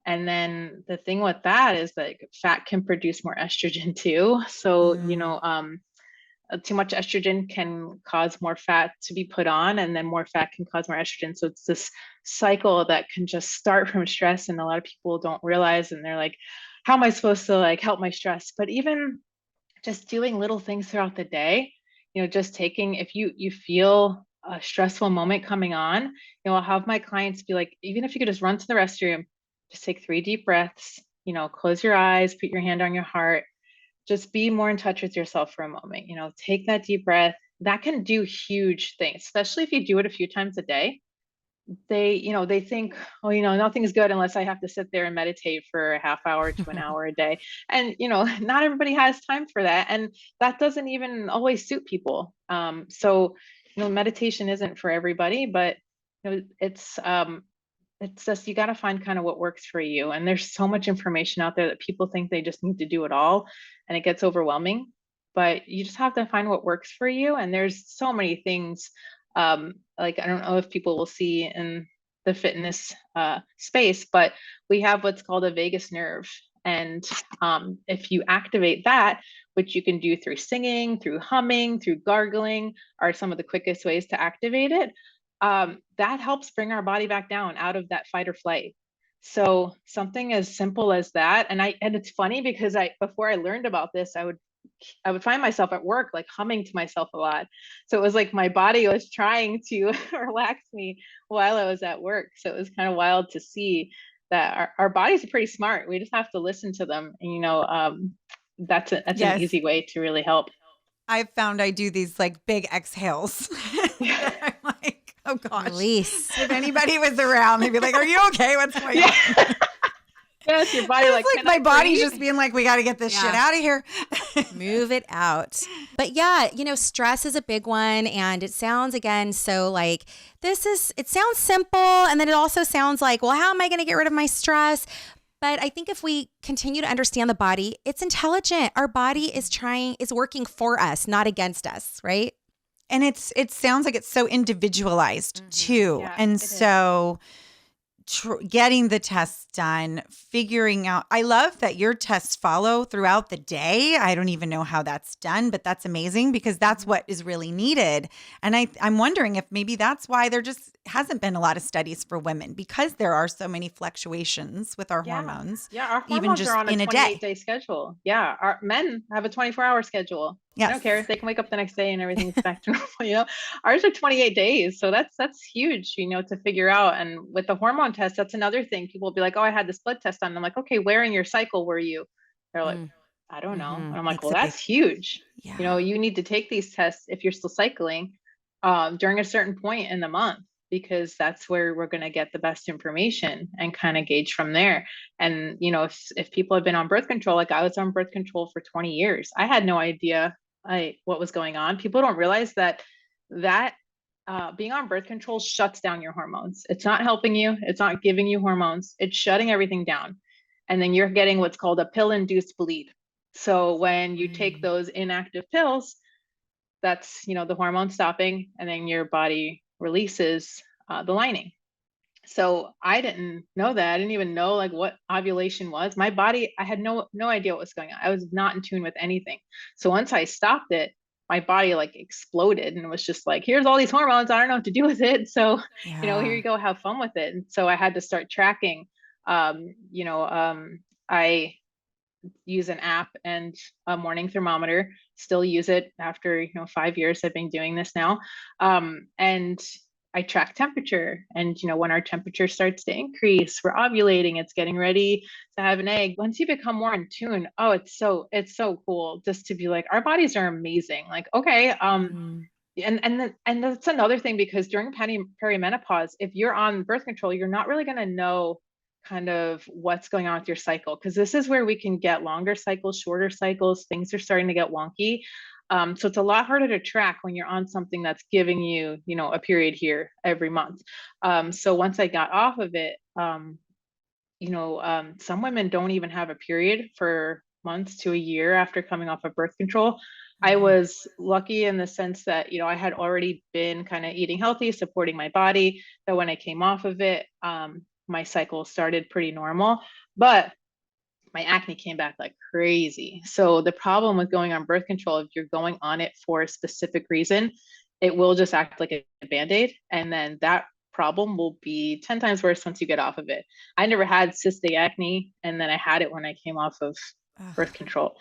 And then the thing with that is that fat can produce more estrogen too. So, too much estrogen can cause more fat to be put on, and then more fat can cause more estrogen. So it's this cycle that can just start from stress, and a lot of people don't realize, and they're like, how am I supposed to like help my stress? But even just doing little things throughout the day, just taking, if you feel a stressful moment coming on, I'll have my clients be like, even if you could just run to the restroom, just take 3 deep breaths, close your eyes, put your hand on your heart, just be more in touch with yourself for a moment, take that deep breath. That can do huge things, especially if you do it a few times a day. They think, oh, nothing's good unless I have to sit there and meditate for a half hour to an hour a day. And, not everybody has time for that. And that doesn't even always suit people. So, meditation isn't for everybody, but it's just, you got to find kind of what works for you. And there's so much information out there that people think they just need to do it all, and it gets overwhelming. But you just have to find what works for you. And there's so many things. Like, I don't know if people will see in the fitness space, but we have what's called a vagus nerve. And if you activate that, which you can do through singing, through humming, through gargling, are some of the quickest ways to activate it. That helps bring our body back down out of that fight or flight. So something as simple as that. And it's funny because before I learned about this, I would find myself at work like humming to myself a lot. So it was like my body was trying to relax me while I was at work. So it was kind of wild to see that our bodies are pretty smart. We just have to listen to them. And that's an Yes. easy way to really help. I've found I do these like big exhales. I'm like, oh gosh. Release. If anybody was around, they'd be like, are you okay? What's going on? Yes, your body like my body's just being like, we got to get this shit out of here. Move it out. But yeah, stress is a big one. And it sounds, again, so like it sounds simple. And then it also sounds like, well, how am I going to get rid of my stress? But I think if we continue to understand the body, it's intelligent. Our body is working for us, not against us, right? And it sounds like it's so individualized too. Yeah, and so getting the tests done, figuring out, I love that your tests follow throughout the day. I don't even know how that's done, but that's amazing because that's what is really needed. And I'm wondering if maybe that's why there just hasn't been a lot of studies for women, because there are so many fluctuations with our hormones. Yeah, our hormones even just are on a in a 28-day schedule. Yeah, our men have a 24-hour schedule. Yes. I don't care if they can wake up the next day and everything's back to normal. Ours are 28 days. So that's huge, to figure out. And with the hormone test, that's another thing. People will be like, oh, I had this blood test done. I'm like, okay, where in your cycle were you? They're like, I don't know. And I'm like, well, that's huge. Yeah. You need to take these tests if you're still cycling during a certain point in the month, because that's where we're going to get the best information and kind of gauge from there. And, if people have been on birth control, like I was on birth control for 20 years, I had no idea what was going on. People don't realize that being on birth control shuts down your hormones. It's not helping you. It's not giving you hormones. It's shutting everything down. And then you're getting what's called a pill-induced bleed. So when you take those inactive pills, that's, the hormone stopping, and then your body releases the lining. So I didn't know that. I didn't even know like what ovulation was. My body, I had no idea what was going on. I was not in tune with anything. So once I stopped it, my body like exploded and was just like, here's all these hormones. I don't know what to do with it. So, here you go, have fun with it. And so I had to start tracking. I use an app and a morning thermometer, still use it after 5 years. I've been doing this now. And I track temperature, and when our temperature starts to increase, we're ovulating, it's getting ready to have an egg. Once you become more in tune, oh, it's so cool just to be like, our bodies are amazing. Like, okay, and that's another thing, because during perimenopause, if you're on birth control, you're not really going to know kind of what's going on with your cycle, because this is where we can get longer cycles, shorter cycles, things are starting to get wonky. So it's a lot harder to track when you're on something that's giving you, a period here every month. So once I got off of it, some women don't even have a period for months to a year after coming off of birth control. I was lucky in the sense that, I had already been kind of eating healthy, supporting my body, that when I came off of it, my cycle started pretty normal. But my acne came back like crazy. So the problem with going on birth control, if you're going on it for a specific reason, it will just act like a band-aid. And then that problem will be 10 times worse once you get off of it. I never had cystic acne, and then I had it when I came off of birth control.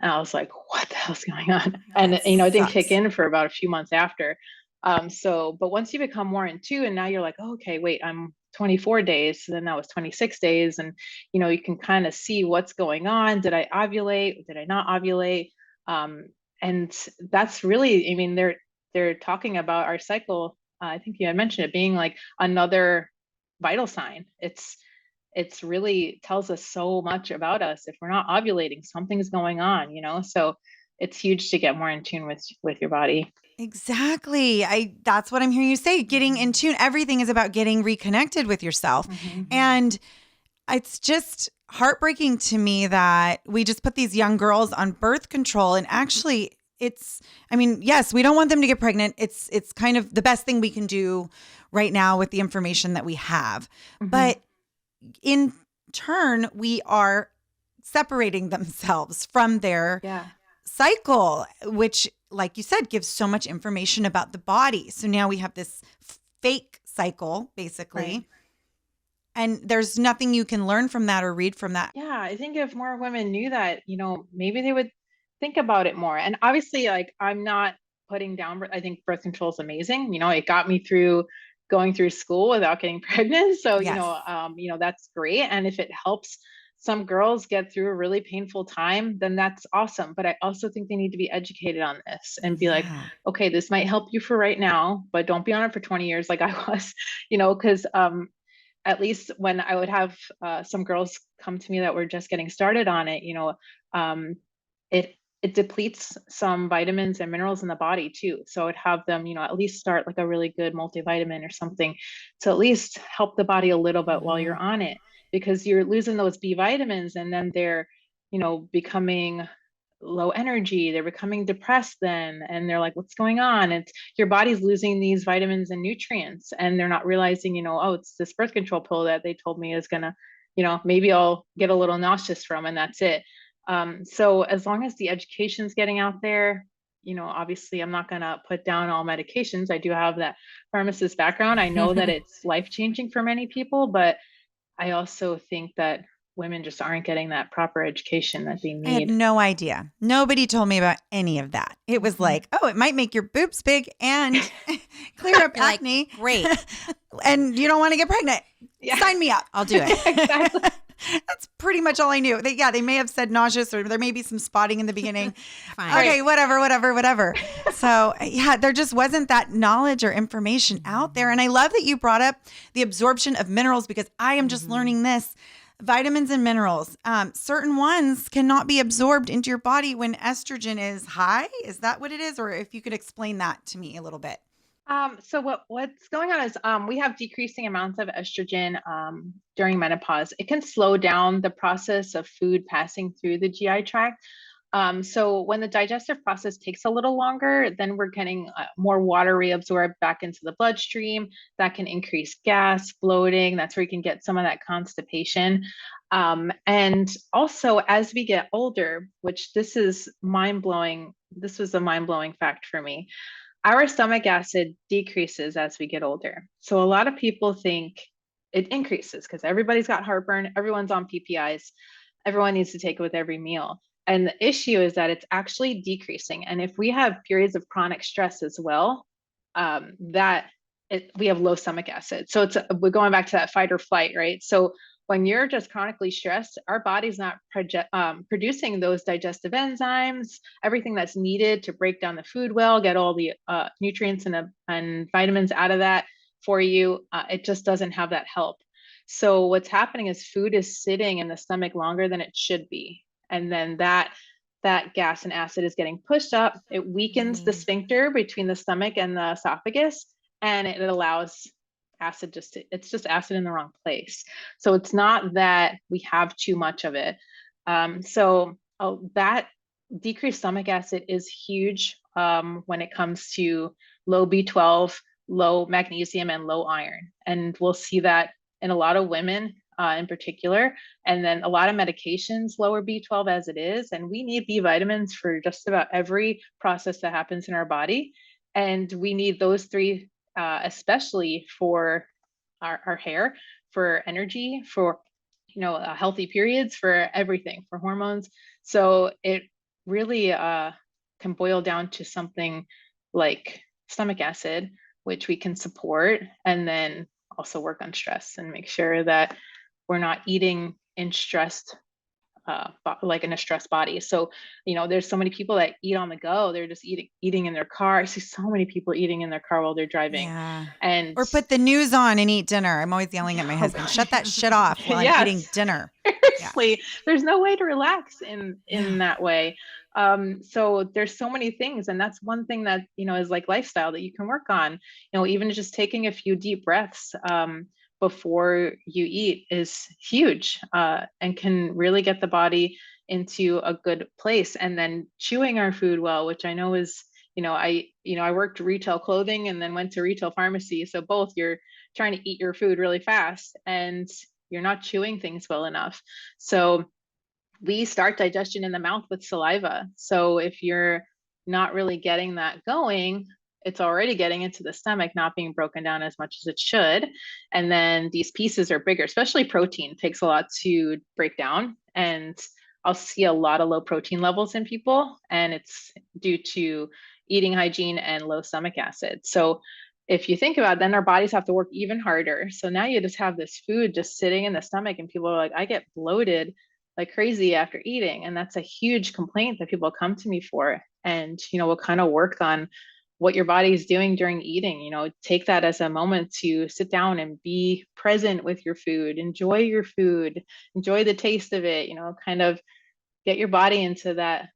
And I was like, what the hell's going on? And it didn't kick in for about a few months after. But once you become more in tune, and now you're like, oh, okay, wait, I'm 24 days. So then that was 26 days. And, you can kind of see what's going on. Did I ovulate? Did I not ovulate? And that's really, I mean, they're talking about our cycle. I think you had mentioned it being like another vital sign. It's really tells us so much about us. If we're not ovulating, something's going on, so it's huge to get more in tune with your body. Exactly. That's what I'm hearing you say. Getting in tune. Everything is about getting reconnected with yourself. And it's just heartbreaking to me that we just put these young girls on birth control, and actually yes, we don't want them to get pregnant. It's kind of the best thing we can do right now with the information that we have. But in turn, we are separating themselves from their cycle, which, like you said, gives so much information about the body. So now we have this fake cycle, basically. Right. And there's nothing you can learn from that or read from that. Yeah, I think if more women knew that, maybe they would think about it more. And obviously, like, I'm not putting down, I think birth control is amazing. It got me through going through school without getting pregnant. So, Yes. That's great. And if it helps some girls get through a really painful time, then that's awesome. But I also think they need to be educated on this and be like, okay, this might help you for right now, but don't be on it for 20 years like I was, because at least when I would have some girls come to me that were just getting started on it, it depletes some vitamins and minerals in the body too. So I would have them, at least start like a really good multivitamin or something to at least help the body a little bit while you're on it, because you're losing those B vitamins, and then they're, becoming low energy, they're becoming depressed then, and they're like, what's going on? It's your body's losing these vitamins and nutrients, and they're not realizing, oh, it's this birth control pill that they told me is gonna, maybe I'll get a little nauseous from, and that's it. So as long as the education's getting out there, obviously I'm not gonna put down all medications. I do have that pharmacist background. I know that it's life-changing for many people, but I also think that women just aren't getting that proper education that they need. I had no idea. Nobody told me about any of that. It was like, oh, it might make your boobs big and clear up acne. Like, great. And you don't want to get pregnant. Yeah. Sign me up. I'll do it. Exactly. That's pretty much all I knew. They may have said nauseous, or there may be some spotting in the beginning. Fine. Okay, whatever. So there just wasn't that knowledge or information out there. And I love that you brought up the absorption of minerals, because I am just learning this. Vitamins and minerals, certain ones cannot be absorbed into your body when estrogen is high. Is that what it is? Or if you could explain that to me a little bit. So what's going on is we have decreasing amounts of estrogen during menopause. It can slow down the process of food passing through the GI tract. So when the digestive process takes a little longer, then we're getting more water reabsorbed back into the bloodstream. That can increase gas, bloating. That's where you can get some of that constipation. And also, as we get older, which this is mind-blowing, this was a mind-blowing fact for me, our stomach acid decreases as we get older. So a lot of people think it increases because everybody's got heartburn, everyone's on PPIs, everyone needs to take it with every meal. And the issue is that it's actually decreasing. And if we have periods of chronic stress as well, that we have low stomach acid. So we're going back to that fight or flight, right? So when you're just chronically stressed, our body's not producing those digestive enzymes, everything that's needed to break down the food well, get all the nutrients and vitamins out of that for you. It just doesn't have that help. So what's happening is food is sitting in the stomach longer than it should be. And then that gas and acid is getting pushed up. It weakens the sphincter between the stomach and the esophagus, and it allows acid it's just acid in the wrong place. So it's not that we have too much of it. That decreased stomach acid is huge when it comes to low B12, low magnesium, and low iron. And we'll see that in a lot of women in particular. And then a lot of medications lower B12 as it is. And we need B vitamins for just about every process that happens in our body. And we need those three, especially for our hair, for energy, for healthy periods, for everything, for hormones. So it really can boil down to something like stomach acid, which we can support, and then also work on stress and make sure that we're not eating in stressed, like in a stressed body. So, there's so many people that eat on the go. They're just eating in their car. I see so many people eating in their car while they're driving. Yeah. And or put the news on and eat dinner. I'm always yelling at my husband, shut that shit off while I'm eating dinner. Seriously, yeah. There's no way to relax in that way. So there's so many things, and that's one thing that is like lifestyle that you can work on. Even just taking a few deep breaths before you eat is huge, and can really get the body into a good place. And then chewing our food well, which I know is, I worked retail clothing and then went to retail pharmacy. So both, you're trying to eat your food really fast and you're not chewing things well enough. So we start digestion in the mouth with saliva. So if you're not really getting that going, it's already getting into the stomach, not being broken down as much as it should. And then these pieces are bigger, especially protein takes a lot to break down. And I'll see a lot of low protein levels in people, and it's due to eating hygiene and low stomach acid. So if you think about it, then our bodies have to work even harder. So now you just have this food just sitting in the stomach, and people are like, I get bloated like crazy after eating. And that's a huge complaint that people come to me for. And, we'll kind of work on what your body is doing during eating. Take that as a moment to sit down and be present with your food, enjoy your food, enjoy the taste of it, kind of get your body into that,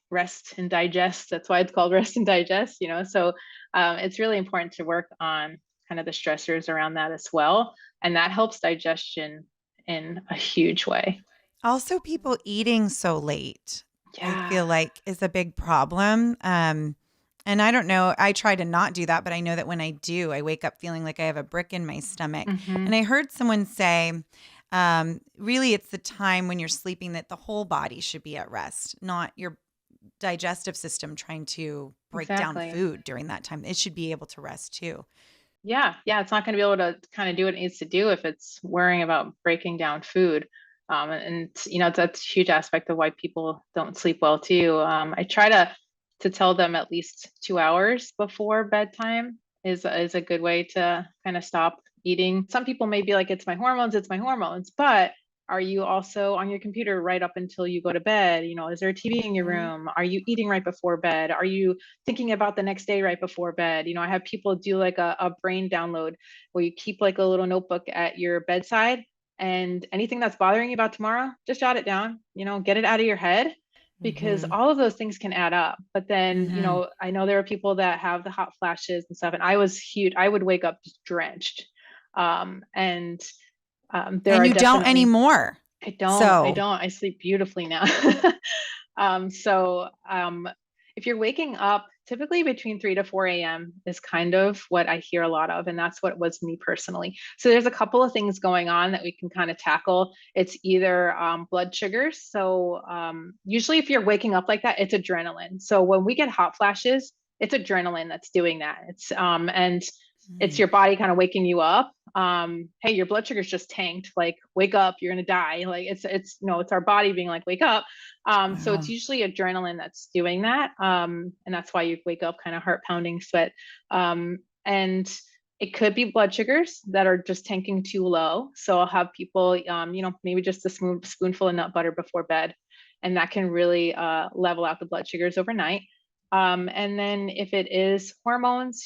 rest and digest. That's why it's called rest and digest, so it's really important to work on kind of the stressors around that as well. And that helps digestion in a huge way. Also, people eating so late, Yeah. I feel like is a big problem. And I don't know, I try to not do that, but I know that when I do, I wake up feeling like I have a brick in my stomach. Mm-hmm. And I heard someone say, really, it's the time when you're sleeping that the whole body should be at rest, not your digestive system trying to break down food during that time. It should be able to rest too. Yeah. It's not going to be able to kind of do what it needs to do if it's worrying about breaking down food. And that's a huge aspect of why people don't sleep well too. I try to tell them at least 2 hours before bedtime is a good way to kind of stop eating. Some people may be like, it's my hormones, but are you also on your computer right up until you go to bed? Is there a TV in your room? Are you eating right before bed? Are you thinking about the next day right before bed? I have people do like a brain download where you keep like a little notebook at your bedside, and anything that's bothering you about tomorrow, just jot it down, get it out of your head, because all of those things can add up. But then, I know there are people that have the hot flashes and stuff, and I was huge. I would wake up just drenched. And you don't anymore. I don't. I sleep beautifully now. If you're waking up, typically between 3 to 4 a.m. is kind of what I hear a lot of. And that's what was me personally. So there's a couple of things going on that we can kind of tackle. It's either blood sugars. So usually if you're waking up like that, it's adrenaline. So when we get hot flashes, it's adrenaline that's doing that. It's and it's Mm. your body kind of waking you up. Hey, your blood sugar's just tanked. Like, wake up, you're gonna die. Like, it's no, it's our body being like, wake up. So it's Wow. usually adrenaline that's doing that. And that's why you wake up kind of heart pounding, sweat. And it could be blood sugars that are just tanking too low. So I'll have people, maybe just a spoonful of nut butter before bed, and that can really level out the blood sugars overnight. And then if it is hormones,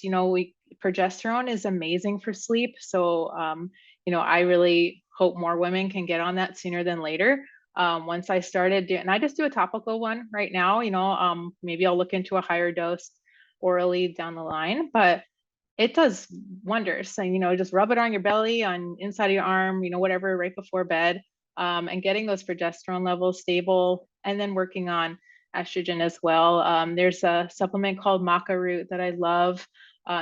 progesterone is amazing for sleep. So, I really hope more women can get on that sooner than later. Once I started doing, and I just do a topical one right now, maybe I'll look into a higher dose orally down the line, but it does wonders. And, just rub it on your belly, on inside of your arm, whatever, right before bed, and getting those progesterone levels stable, and then working on estrogen as well. There's a supplement called maca root that I love.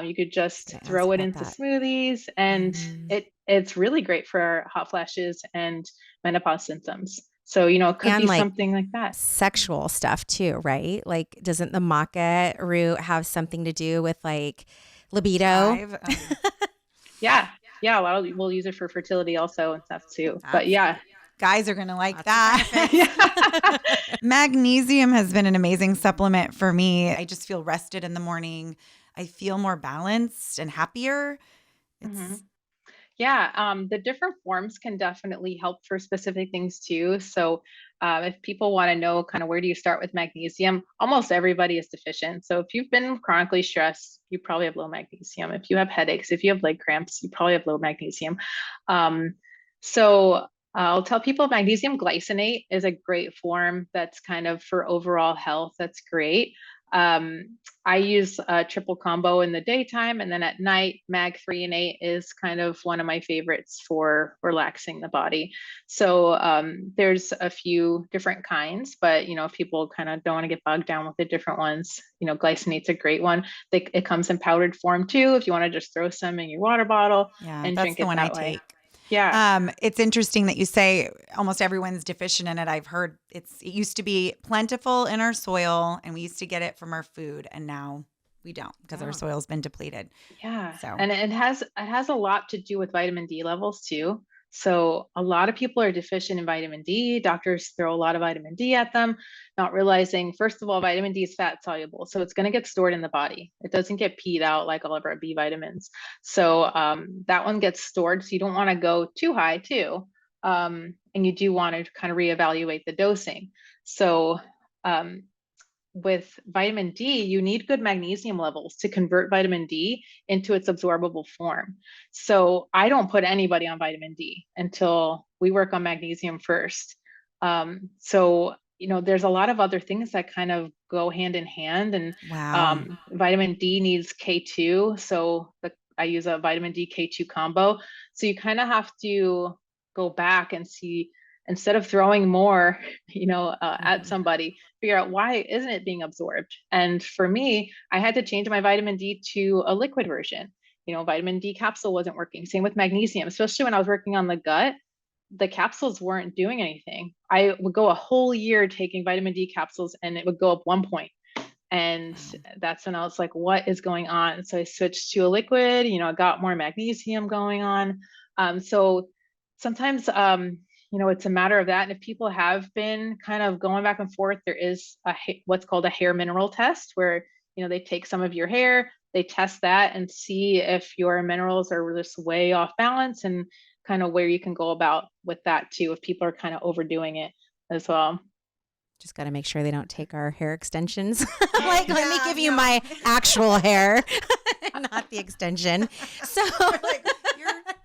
You could just Gonna ask throw it about into that. smoothies, and Mhm. it's really great for hot flashes and menopause symptoms. So, it could And be like something like that. sexual stuff too, right? Like, doesn't the maca root have something to do with like libido? Drive. Yeah. Yeah. A lot of people use it for fertility also and stuff too. But That's yeah. Guys are going to like lots of that. Yeah. Magnesium has been an amazing supplement for me. I just feel rested in the morning. I feel more balanced and happier. Mhm. It's Yeah, the different forms can definitely help for specific things too. So, if people want to know kind of where do you start with magnesium, almost everybody is deficient. So, if you've been chronically stressed, you probably have low magnesium. If you have headaches, if you have leg cramps, you probably have low magnesium. Um, so, I'll tell people magnesium glycinate is a great form that's kind of for overall health. That's great. I use a triple combo in the daytime, and then at night, Mag 3 and 8 is kind of one of my favorites for relaxing the body. So there's a few different kinds, but if people kind of don't want to get bogged down with the different ones, glycinate's a great one. It comes in powdered form too, if you want to just throw some in your water bottle Yeah, and that's drink the it one I that way. take. Yeah. It's interesting that you say almost everyone's deficient in it. I've heard it used to be plentiful in our soil and we used to get it from our food, and now we don't because our Oh. soil's been depleted. Yeah, So, and it has a lot to do with vitamin D levels too. So a lot of people are deficient in vitamin D. Doctors throw a lot of vitamin D at them, not realizing, first of all, vitamin D is fat soluble, so it's going to get stored in the body. It doesn't get peed out like all of our B vitamins. So that one gets stored. So you don't want to go too high too, and you do want to kind of reevaluate the dosing. So um, with vitamin D, you need good magnesium levels to convert vitamin D into its absorbable form. So I don't put anybody on vitamin D until we work on magnesium first. So, there's a lot of other things that kind of go hand in hand. And wow. vitamin D needs K2. So I use a vitamin D K2 combo. So you kind of have to go back and see, instead of throwing more, at Mhm. somebody, figure out why isn't it being absorbed. And for me, I had to change my vitamin D to a liquid version. Vitamin D capsule wasn't working. Same with magnesium, especially when I was working on the gut. The capsules weren't doing anything. I would go a whole year taking vitamin D capsules and it would go up 1 point. And Wow. that's when I was like, what is going on? So I switched to a liquid, I got more magnesium going on. So sometimes, it's a matter of that. And if people have been kind of going back and forth, there is what's called a hair mineral test where, they take some of your hair, they test that and see if your minerals are just way off balance, and kind of where you can go about with that too, if people are kind of overdoing it as well. Just got to make sure they don't take our hair extensions. Like, let me Yeah, give you no. my actual hair, not the extension. So Like,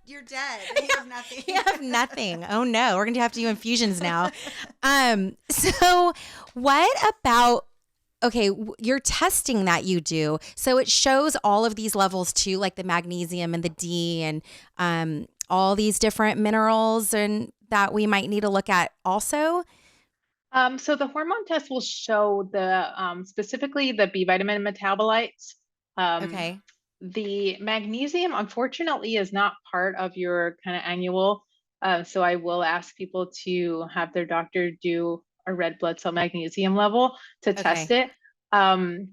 you're dead. You have nothing. you have nothing. Oh no, we're gonna have to do infusions now. So what about? Okay, your testing that you do, so it shows all of these levels too, like the magnesium and the D and all these different minerals and that we might need to look at also. So the hormone test will show specifically the B vitamin metabolites. Um, Okay. the magnesium, unfortunately, is not part of your kind of annual. So I will ask people to have their doctor do a red blood cell magnesium level to test Okay. it. Um,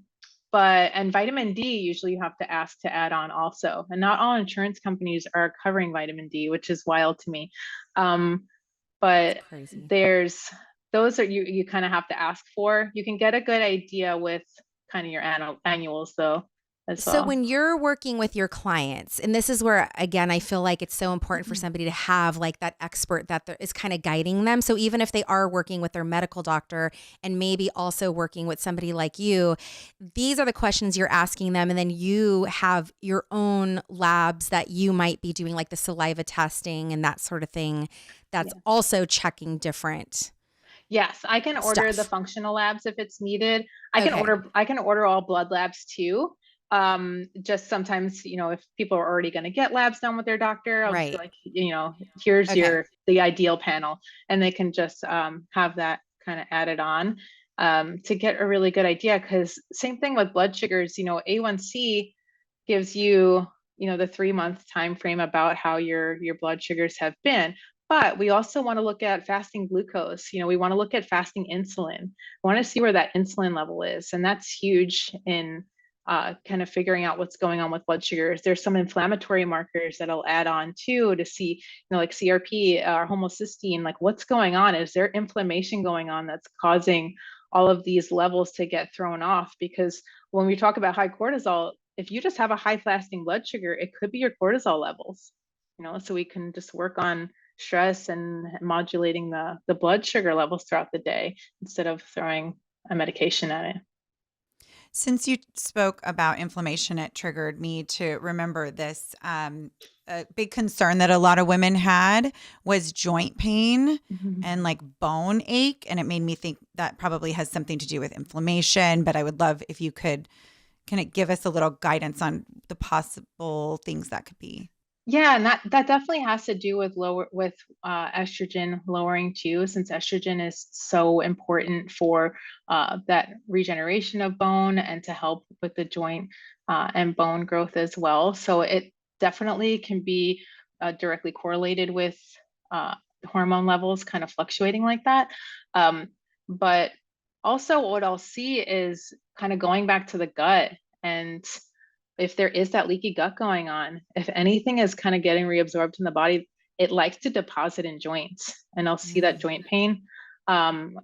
and vitamin D, usually you have to ask to add on also. And not all insurance companies are covering vitamin D, which is wild to me. It's But crazy. there's those are you kind of have to ask for. You can get a good idea with kind of your annuals though as So well. when you're working with your clients, and this is where, again, I feel like it's so important for somebody to have like that expert that is kind of guiding them. So even if they are working with their medical doctor and maybe also working with somebody like you, these are the questions you're asking them. And then you have your own labs that you might be doing, like the saliva testing and that sort of thing. That's Yeah. also checking different Yes, I can order the stuff. functional labs if it's needed. Okay. I can order all blood labs too. Just sometimes, if people are already going to get labs done with their doctor, I'll just be Right. like, here's Okay. the ideal panel, and they can just have that kind of added on to get a really good idea. Because same thing with blood sugars, A1C gives you, the 3-month time frame about how your blood sugars have been. But we also want to look at fasting glucose. We want to look at fasting insulin. We want to see where that insulin level is. And that's huge in kind of figuring out what's going on with blood sugars. There's some inflammatory markers that I'll add on too to see, like CRP or homocysteine, like what's going on? Is there inflammation going on that's causing all of these levels to get thrown off? Because when we talk about high cortisol, if you just have a high fasting blood sugar, it could be your cortisol levels, so we can just work on stress and modulating the blood sugar levels throughout the day instead of throwing a medication at it. Since you spoke about inflammation, it triggered me to remember this. A big concern that a lot of women had was joint pain and like bone ache. And it made me think that probably has something to do with inflammation. But I would love if you could kind of give us a little guidance on the possible things that could be. Yeah, and that definitely has to do with estrogen lowering too, since estrogen is so important for that regeneration of bone and to help with the joint and bone growth as well. So it definitely can be directly correlated with uh, hormone levels kind of fluctuating like that. But also, what I'll see is kind of going back to the gut, and if there is that leaky gut going on, if anything is kind of getting reabsorbed in the body, it likes to deposit in joints. And I'll see that Mm. joint pain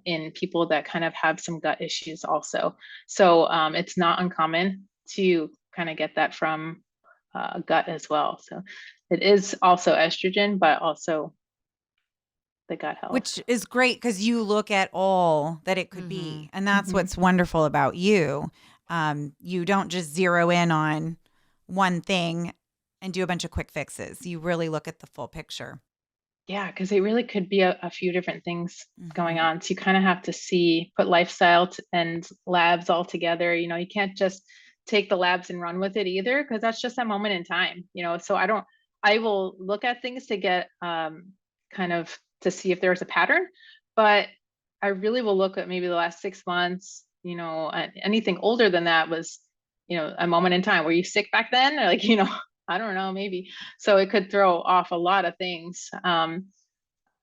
in people that kind of have some gut issues also. So it's not uncommon to kind of get that from gut as well. So it is also estrogen, but also the gut health. Which is great because you look at all that it could Mm-hmm. be. And that's Mhm. what's wonderful about you. You don't just zero in on one thing and do a bunch of quick fixes. You really look at the full picture. Yeah, because it really could be a few different things going Hmm. on. So you kind of have to put lifestyle and labs all together. You can't just take the labs and run with it either, because that's just a moment in time. So I will look at things to get kind of to see if there's a pattern, but I really will look at maybe the last 6 months. And anything older than that was, a moment in time. Were you sick back then? Or like, I don't know, maybe. So it could throw off a lot of things.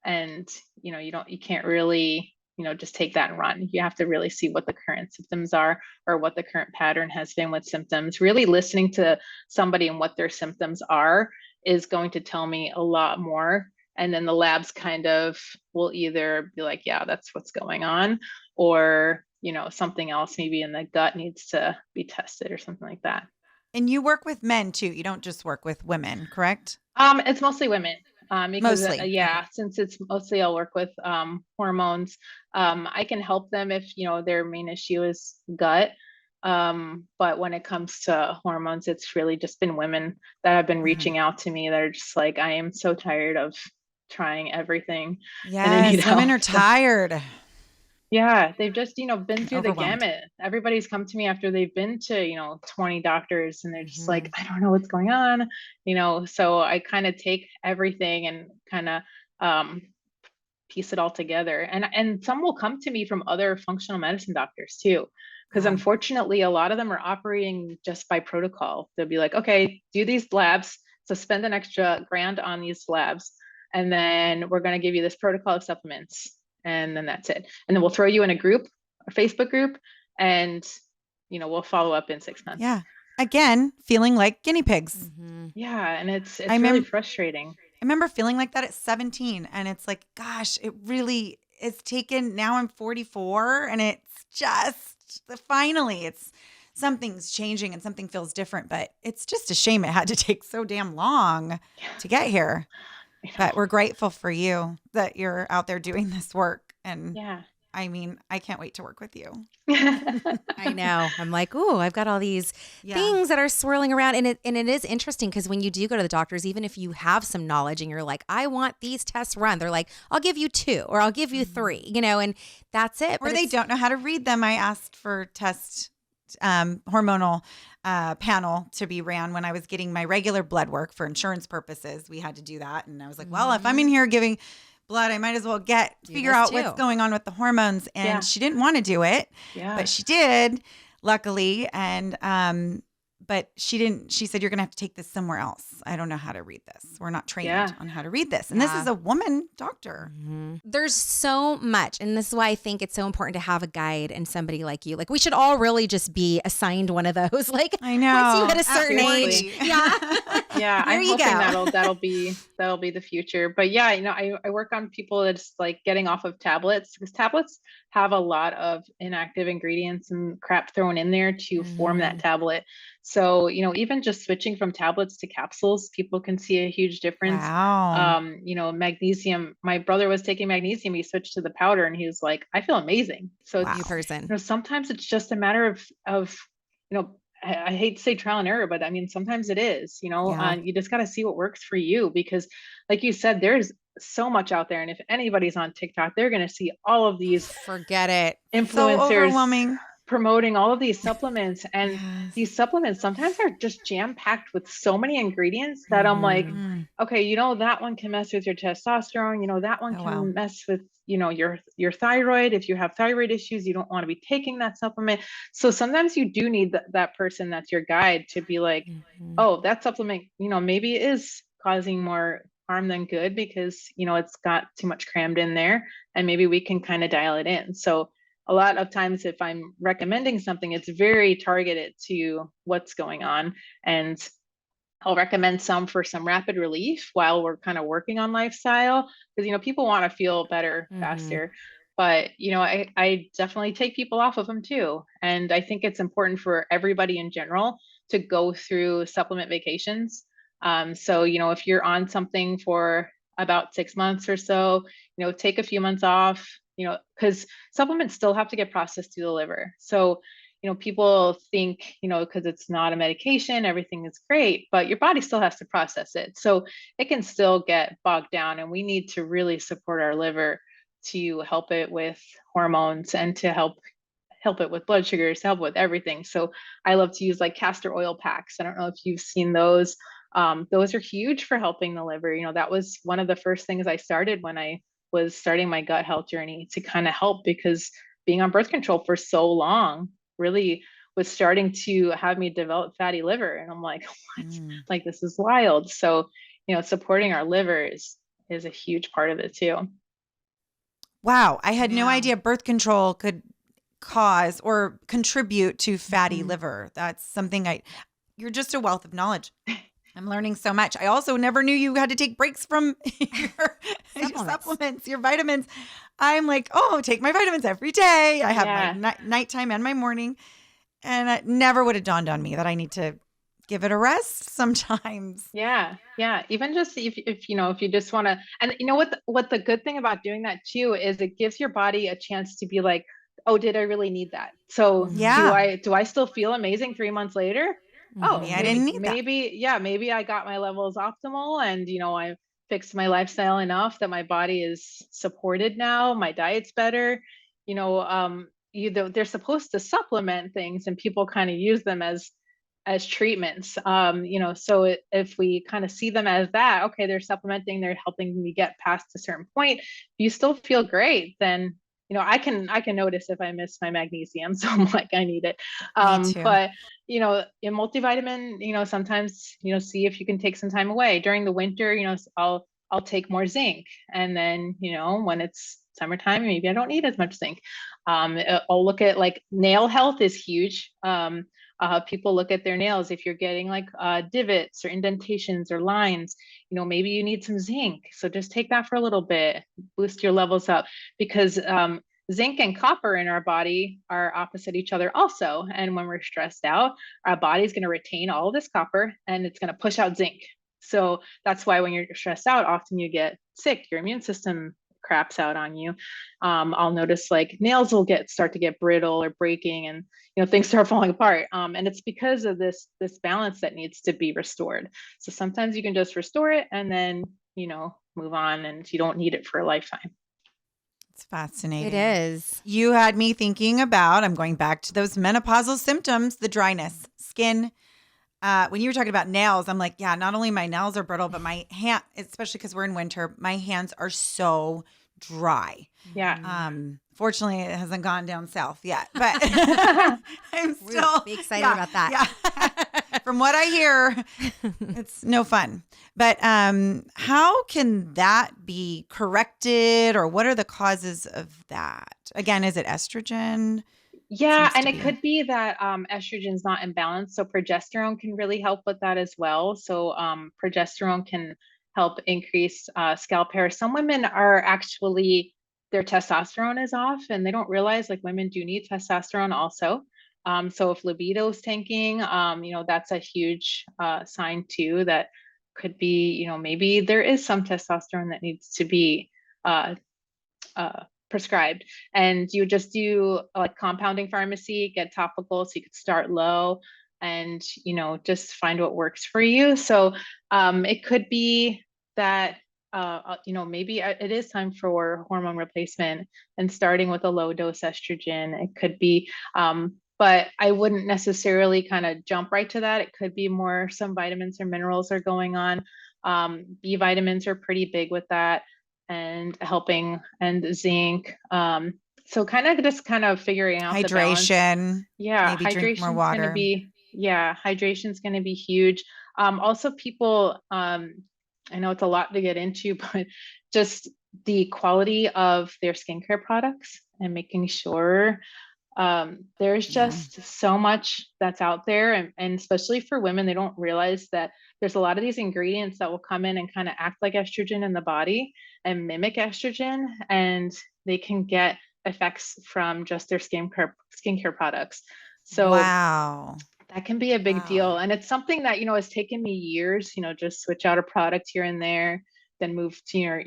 And you can't really, just take that and run. You have to really see what the current symptoms are, or what the current pattern has been with symptoms. Really listening to somebody and what their symptoms are is going to tell me a lot more. And then the labs kind of will either be like, yeah, that's what's going on, or something else maybe in the gut needs to be tested or something like that. And you work with men too. You don't just work with women, correct? It's mostly women. Because Mostly. Okay. yeah, since it's mostly I'll work with hormones. I can help them if their main issue is gut. But when it comes to hormones, it's really just been women that have been Mhm. reaching out to me that are just like, I am so tired of trying everything, and they need Yes, women help. are tired, Yeah, they've just, been and through the overwhelmed. gamut. Everybody's come to me after they've been to, 20 doctors, and they're just like, Hmm. I don't know what's going on, so I kind of take everything and kind of um piece it all together. And some will come to me from other functional medicine doctors too. Because Wow. unfortunately, a lot of them are operating just by protocol. They'll be like, okay, do these labs. So spend an extra grand on these labs. And then we're going to give you this protocol of supplements. And then that's it. And then we'll throw you in a group, a Facebook group. And we'll follow up in 6 months. Yeah. Again, feeling like guinea pigs. Yeah. And it's I really remember, frustrating. I remember feeling like that at 17. And it's like, gosh, it really is taken. Now I'm 44 and it's just finally something's changing and something feels different. But it's just a shame it had to take so damn long to get here. But we're grateful for you that you're out there doing this work. And Yeah. I mean, I can't wait to work with you. I know. I'm like, ooh, I've got all these things that are swirling around. And it is interesting because when you do go to the doctors, even if you have some knowledge and you're like, I want these tests run, they're like, I'll give you 2 or I'll give you 3, and that's it. Or they don't know how to read them. I asked for test hormonal panel to be ran when I was getting my regular blood work for insurance purposes. We had to do that. And I was like, well, if I'm in here giving blood, I might as well figure out what's going on with the hormones. And she didn't want to do it, but she did, luckily. And, but she said, you're going to have to take this somewhere else. I don't know how to read this. We're not trained on how to read this. And this is a woman doctor. There's so much. And this is why I think it's so important to have a guide and somebody like you. Like we should all really just be assigned one of those. Like I know. once you hit a certain Absolutely. age. Yeah. Yeah. There I'm you hoping go. that'll be the future. But yeah, I work on people that's like getting off of tablets, because tablets have a lot of inactive ingredients and crap thrown in there to form that tablet. So, even just switching from tablets to capsules, people can see a huge difference. Wow. Magnesium, my brother was taking magnesium, he switched to the powder and he was like, I feel amazing. So New person. sometimes it's just a matter of, I hate to say trial and error, but I mean, sometimes it is, you just got to see what works for you, because like you said, there's so much out there. And if anybody's on TikTok, they're going to see all of these Forget it. influencers So overwhelming. promoting all of these supplements, and these supplements sometimes are just jam packed with so many ingredients that I'm like, okay, that one can mess with your testosterone, that one can mess with your thyroid. If you have thyroid issues, you don't want to be taking that supplement. So sometimes you do need that person that's your guide to be like, oh, that supplement, maybe it is causing more harm than good because it's got too much crammed in there, and maybe we can kind of dial it in. So a lot of times if I'm recommending something, it's very targeted to what's going on. And I'll recommend some for some rapid relief while we're kind of working on lifestyle, because, people want to feel better faster. But, I definitely take people off of them too. And I think it's important for everybody in general to go through supplement vacations. So, if you're on something for about 6 months or so, take a few months off, because supplements still have to get processed through the liver. So, people think, because it's not a medication, everything is great, but your body still has to process it. So it can still get bogged down, and we need to really support our liver to help it with hormones and to help it with blood sugars, to help with everything. So I love to use like castor oil packs. I don't know if you've seen those. Those are huge for helping the liver. That was one of the first things I started when I was starting my gut health journey, to kind of help, because being on birth control for so long really was starting to have me develop fatty liver. And I'm like, what? Like, this is wild. So, supporting our liver is a huge part of it too. Wow. I had no idea birth control could cause or contribute to fatty liver. That's something you're just a wealth of knowledge. I'm learning so much. I also never knew you had to take breaks from your supplements, your vitamins. I'm like, take my vitamins every day. I have my nighttime and my morning. And it never would have dawned on me that I need to give it a rest sometimes. Yeah. Even just if you just want to, and what the good thing about doing that too is it gives your body a chance to be like, oh, did I really need that? So do I still feel amazing 3 months later? Oh, maybe I didn't need that. Maybe I got my levels optimal, and I fixed my lifestyle enough that my body is supported now. My diet's better. They're supposed to supplement things, and people kind of use them as treatments. So if we kind of see them as that, okay, they're supplementing, they're helping me get past a certain point. If you still feel great, then I can notice if I miss my magnesium. So I'm like, I need it. But in multivitamin, sometimes, see if you can take some time away during the winter. I'll take more zinc. And then, when it's summertime, maybe I don't need as much zinc. I'll look at like nail health is huge. People look at their nails. If you're getting like divots or indentations or lines, maybe you need some zinc. So just take that for a little bit, boost your levels up, because zinc and copper in our body are opposite each other also. And when we're stressed out, our body's going to retain all of this copper and it's going to push out zinc. So that's why when you're stressed out, often you get sick. Your immune system craps out on you. I'll notice like nails will start to get brittle or breaking, and things start falling apart. And it's because of this balance that needs to be restored. So sometimes you can just restore it and then move on, and you don't need it for a lifetime. It's fascinating. It is. You had me thinking about, I'm going back to those menopausal symptoms, the dryness, skin. When you were talking about nails, I'm like, yeah, not only my nails are brittle, but my hand, especially because we're in winter, my hands are so dry. Yeah. Fortunately, it hasn't gone down south yet, but I'm still be excited about that. Yeah. From what I hear, it's no fun. But how can that be corrected, or what are the causes of that? Again, is it estrogen? Yeah, and it could be that estrogen's not in balance. So progesterone can really help with that as well. So progesterone can help increase scalp hair. Some women are actually, their testosterone is off, and they don't realize like women do need testosterone also. So if libido is tanking, that's a huge sign too, that could be, maybe there is some testosterone that needs to be prescribed. And you just do like compounding pharmacy, get topical, so you could start low and just find what works for you. So it could be that maybe it is time for hormone replacement and starting with a low dose estrogen. It could be but I wouldn't necessarily kind of jump right to that. It could be more some vitamins or minerals are going on. B vitamins are pretty big with that, and helping, and zinc. So kind of figuring out hydration. Yeah, maybe drink more water. Hydration's going to be huge. Also people, I know it's a lot to get into, but just the quality of their skincare products and making sure there's just so much that's out there, and especially for women, they don't realize that there's a lot of these ingredients that will come in and kind of act like estrogen in the body and mimic estrogen, and they can get effects from just their skincare products. So wow, that can be a big deal. And it's something that, has taken me years, just switch out a product here and there, then move to your,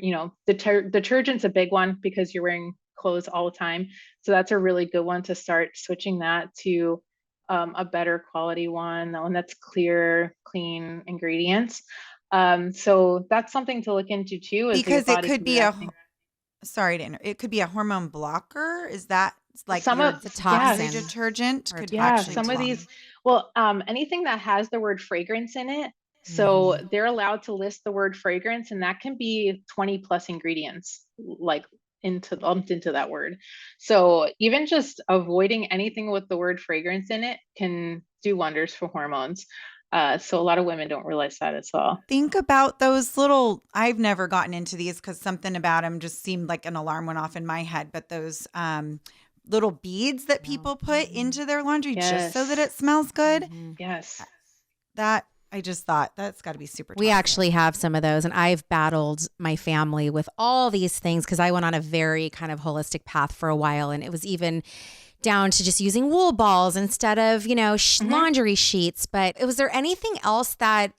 detergent's a big one because you're wearing clothes all the time. So that's a really good one to start switching that to a better quality one that's clear, clean ingredients. So that's something to look into too. Because it could be it could be a hormone blocker. Is that like some of the toxin detergent? Could some of these. Well, anything that has the word fragrance in it. So they're allowed to list the word fragrance, and that can be 20 plus ingredients, like lumped into that word. So even just avoiding anything with the word fragrance in it can do wonders for hormones. So a lot of women don't realize that as well. Think about those little, I've never gotten into these because something about them just seemed like an alarm went off in my head, but those little beads that people put into their laundry just so that it smells good. Yes. That I just thought that's got to be super toxic. We actually have some of those, and I've battled my family with all these things because I went on a very kind of holistic path for a while, and it was even down to just using wool balls instead of, laundry sheets. But was there anything else that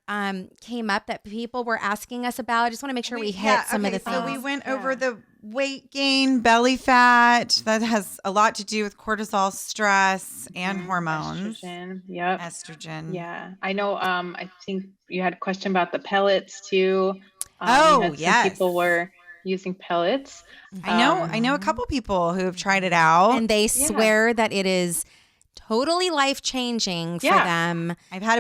came up that people were asking us about? I just want to make sure we hit some of the things. So we went over the weight gain, belly fat. That has a lot to do with cortisol, stress, and hormones. Estrogen. Yep. Estrogen. Yeah. I know. I think you had a question about the pellets too. Yes. People were using pellets. I know a couple people who have tried it out, and they swear that it is totally life-changing for them. I've heard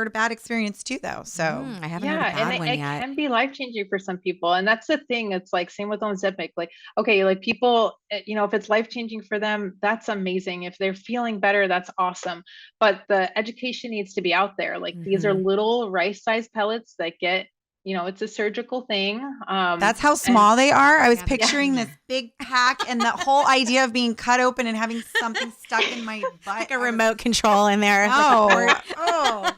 a bad experience too, though. So I haven't heard a bad one yet. It can be life-changing for some people, and that's the thing. It's like same with Ozempic. Like, okay, like people, if it's life-changing for them, that's amazing. If they're feeling better, that's awesome. But the education needs to be out there. Like these are little rice-sized pellets that get it's a surgical thing. That's how small they are. I was Yeah, picturing this big pack and the whole idea of being cut open and having something stuck in my butt. like a remote control in there. No. Oh.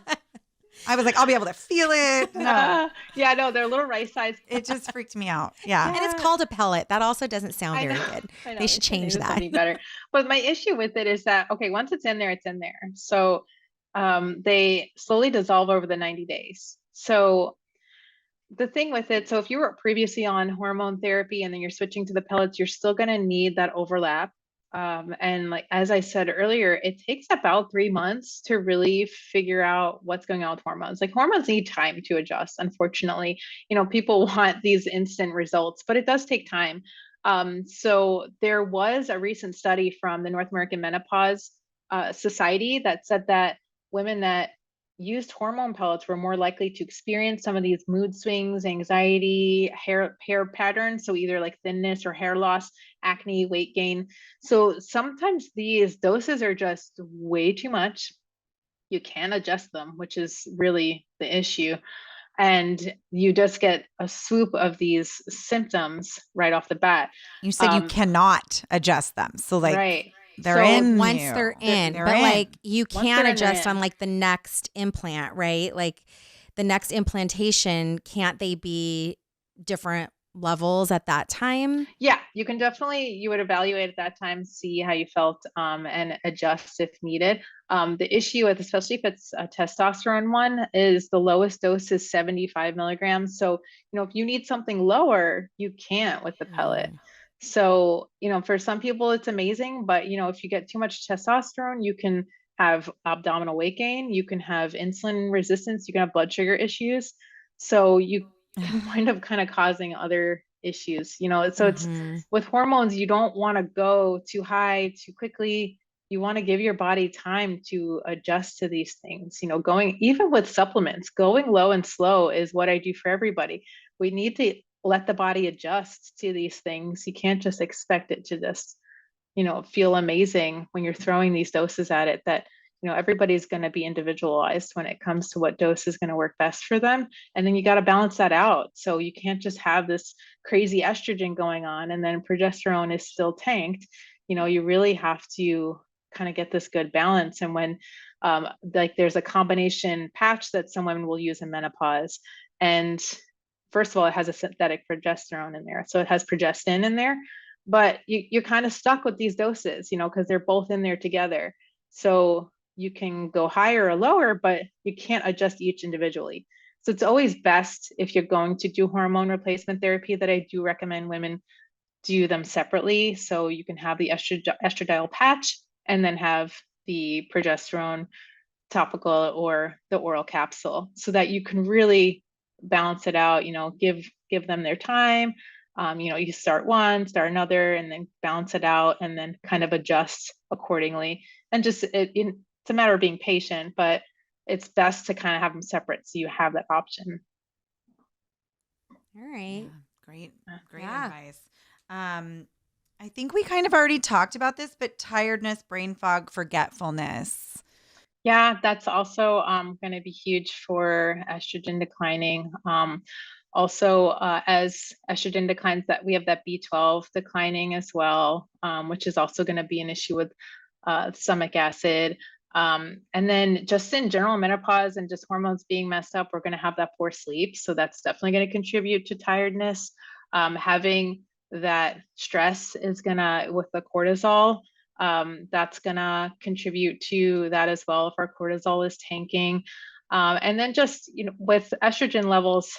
I was like, I'll be able to feel it. No. Yeah, no, they're little rice-sized. It just freaked me out. Yeah. And it's called a pellet. That also doesn't sound very good. I know, They should change that. Something better. But my issue with it is that, okay, once it's in there, it's in there. So they slowly dissolve over the 90 days. So the thing with it, so if you were previously on hormone therapy and then you're switching to the pellets, you're still going to need that overlap. And like, as I said earlier, it takes about 3 months to really figure out what's going on with hormones. Like hormones need time to adjust. Unfortunately, people want these instant results, but it does take time. So there was a recent study from the North American Menopause Society that said that women that used hormone pellets were more likely to experience some of these mood swings, anxiety, hair patterns. So either like thinness or hair loss, acne, weight gain. So sometimes these doses are just way too much. You can't adjust them, which is really the issue. And you just get a swoop of these symptoms right off the bat. You said you cannot adjust them. So like right. they're So in Once you. they're in, They're but in. like you Once can they're in, they're adjust on in. like the next implant, right? Like the next implantation, can't they be different levels at that time? Yeah, you can definitely, you would evaluate at that time, see how you felt, and adjust if needed. The issue with, especially if it's a testosterone one, is the lowest dose is 75 milligrams. So, if you need something lower, you can't with the pellet. So, for some people it's amazing, but if you get too much testosterone, you can have abdominal weight gain, you can have insulin resistance, you can have blood sugar issues. So you can wind up kind of causing other issues, so it's with hormones, you don't want to go too high too quickly. You want to give your body time to adjust to these things, going even with supplements, going low and slow is what I do for everybody. We need to let the body adjust to these things. You can't just expect it to just, feel amazing when you're throwing these doses at it. That everybody's going to be individualized when it comes to what dose is going to work best for them. And then you got to balance that out. So you can't just have this crazy estrogen going on and then progesterone is still tanked. You really have to kind of get this good balance. And when like there's a combination patch that some women will use in menopause, and first of all, it has a synthetic progesterone in there. So it has progestin in there, but you're kind of stuck with these doses, because they're both in there together. So you can go higher or lower, but you can't adjust each individually. So it's always best, if you're going to do hormone replacement therapy, that I do recommend women do them separately. So you can have the estradiol patch and then have the progesterone topical or the oral capsule, so that you can really balance it out, give them their time. You start one, start another, and then balance it out, and then kind of adjust accordingly. And just it's a matter of being patient, but it's best to kind of have them separate so you have that option. All right. Yeah, great advice. I think we kind of already talked about this, but tiredness, brain fog, forgetfulness. Yeah, that's also going to be huge for estrogen declining. Also, as estrogen declines, that we have that B12 declining as well, which is also going to be an issue with stomach acid. And then just in general menopause and just hormones being messed up, we're going to have that poor sleep. So that's definitely going to contribute to tiredness. Having that stress is going to, with the cortisol, that's going to contribute to that as well if our cortisol is tanking. And then just, with estrogen levels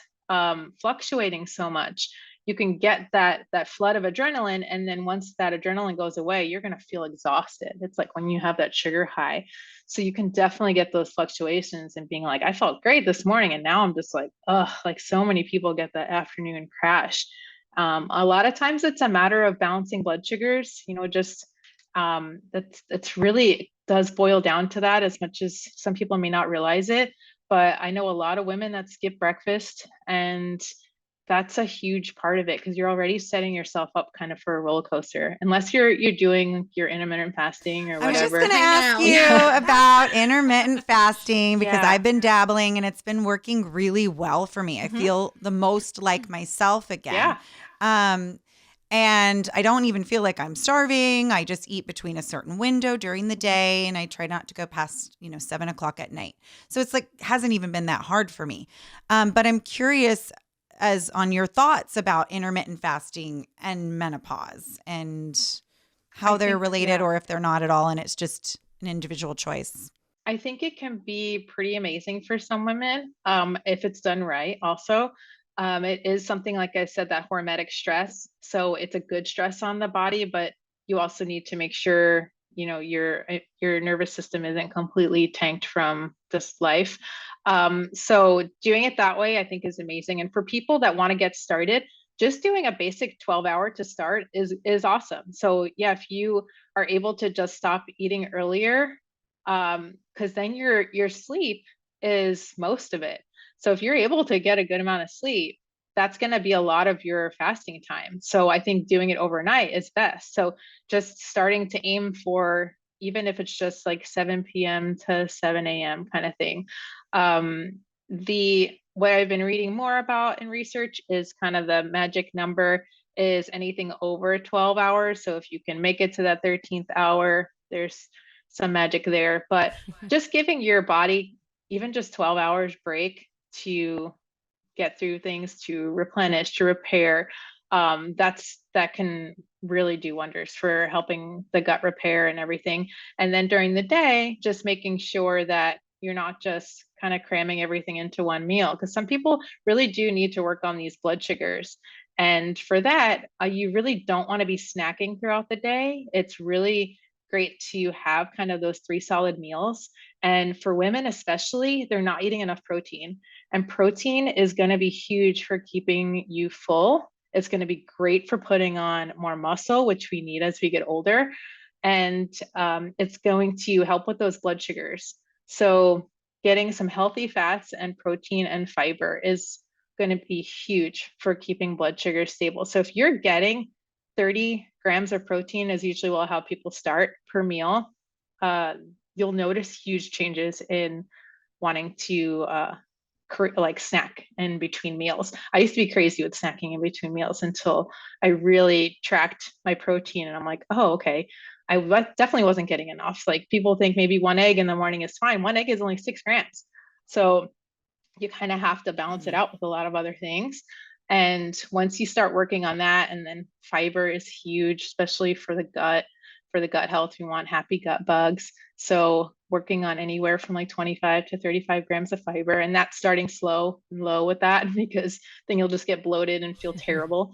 fluctuating so much, you can get that flood of adrenaline, and then once that adrenaline goes away, you're going to feel exhausted. It's like when you have that sugar high. So you can definitely get those fluctuations and being like, I felt great this morning, and now I'm just like, like so many people get that afternoon crash. A lot of times it's a matter of balancing blood sugars, just that's really does boil down to that, as much as some people may not realize it. But I know a lot of women that skip breakfast, and that's a huge part of it, because you're already setting yourself up kind of for a roller coaster, unless you're doing your intermittent fasting or I was just whatever. going to ask know. you about intermittent fasting because Yeah. I've been dabbling and it's been working really well for me. I Mhm. feel the most like myself again. Yeah. And I don't even feel like I'm starving. I just eat between a certain window during the day and I try not to go past, 7 o'clock at night. So it's like, hasn't even been that hard for me. But I'm curious as on your thoughts about intermittent fasting and menopause and how I they're think, related yeah. or if they're not at all. And it's just an individual choice. I think it can be pretty amazing for some women, if it's done right. Also, it is something, like I said, that hormetic stress. So it's a good stress on the body, but you also need to make sure your nervous system isn't completely tanked from this life. So doing it that way, I think, is amazing. And for people that want to get started, just doing a basic 12-hour to start is awesome. So yeah, if you are able to just stop eating earlier, because then your sleep is most of it. So if you're able to get a good amount of sleep, that's going to be a lot of your fasting time. So I think doing it overnight is best. So just starting to aim for, even if it's just like 7 p.m. to 7 a.m. kind of thing. The what I've been reading more about in research is kind of the magic number is anything over 12 hours. So if you can make it to that 13th hour, there's some magic there. But just giving your body even just 12 hours break to get through things, to replenish, to repair, that can really do wonders for helping the gut repair and everything. And then during the day, just making sure that you're not just kind of cramming everything into one meal, because some people really do need to work on these blood sugars. And for that, you really don't want to be snacking throughout the day. It's really great to have kind of those 3 solid meals. And for women, especially, they're not eating enough protein. And protein is going to be huge for keeping you full. It's going to be great for putting on more muscle, which we need as we get older. And it's going to help with those blood sugars. So, getting some healthy fats and protein and fiber is going to be huge for keeping blood sugar stable. So, if you're getting 30 grams of protein, is usually how people start per meal, you'll notice huge changes in wanting to like snack in between meals. I used to be crazy with snacking in between meals until I really tracked my protein, and I'm like, oh, okay. I definitely wasn't getting enough. Like, people think maybe 1 egg in the morning is fine. 1 egg is only 6 grams. So you kind of have to balance it out with a lot of other things. And once you start working on that, and then fiber is huge, especially for the gut. For the gut health, we want happy gut bugs. So working on anywhere from like 25 to 35 grams of fiber, and that's starting slow and low with that, because then you'll just get bloated and feel terrible.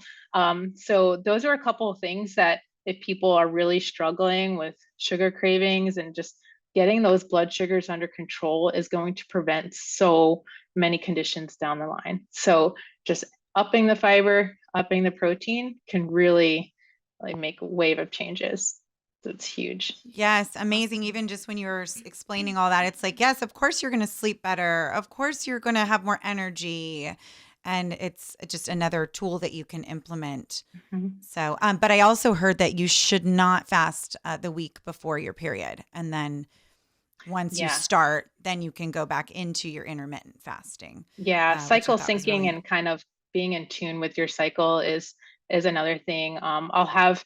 So those are a couple of things that, if people are really struggling with sugar cravings and just getting those blood sugars under control, is going to prevent so many conditions down the line. So just upping the fiber, upping the protein can really like make a wave of changes. So it's huge. Yes, amazing. Even just when you were explaining all that, it's like, yes, of course you're going to sleep better. Of course you're going to have more energy. And it's just another tool that you can implement. Mhm. So, but I also heard that you should not fast the week before your period. And then once you Yeah. start, then you can go back into your intermittent fasting. Yeah. Which I Cycle thought was syncing really and kind of being in tune with your cycle is another thing. I'll have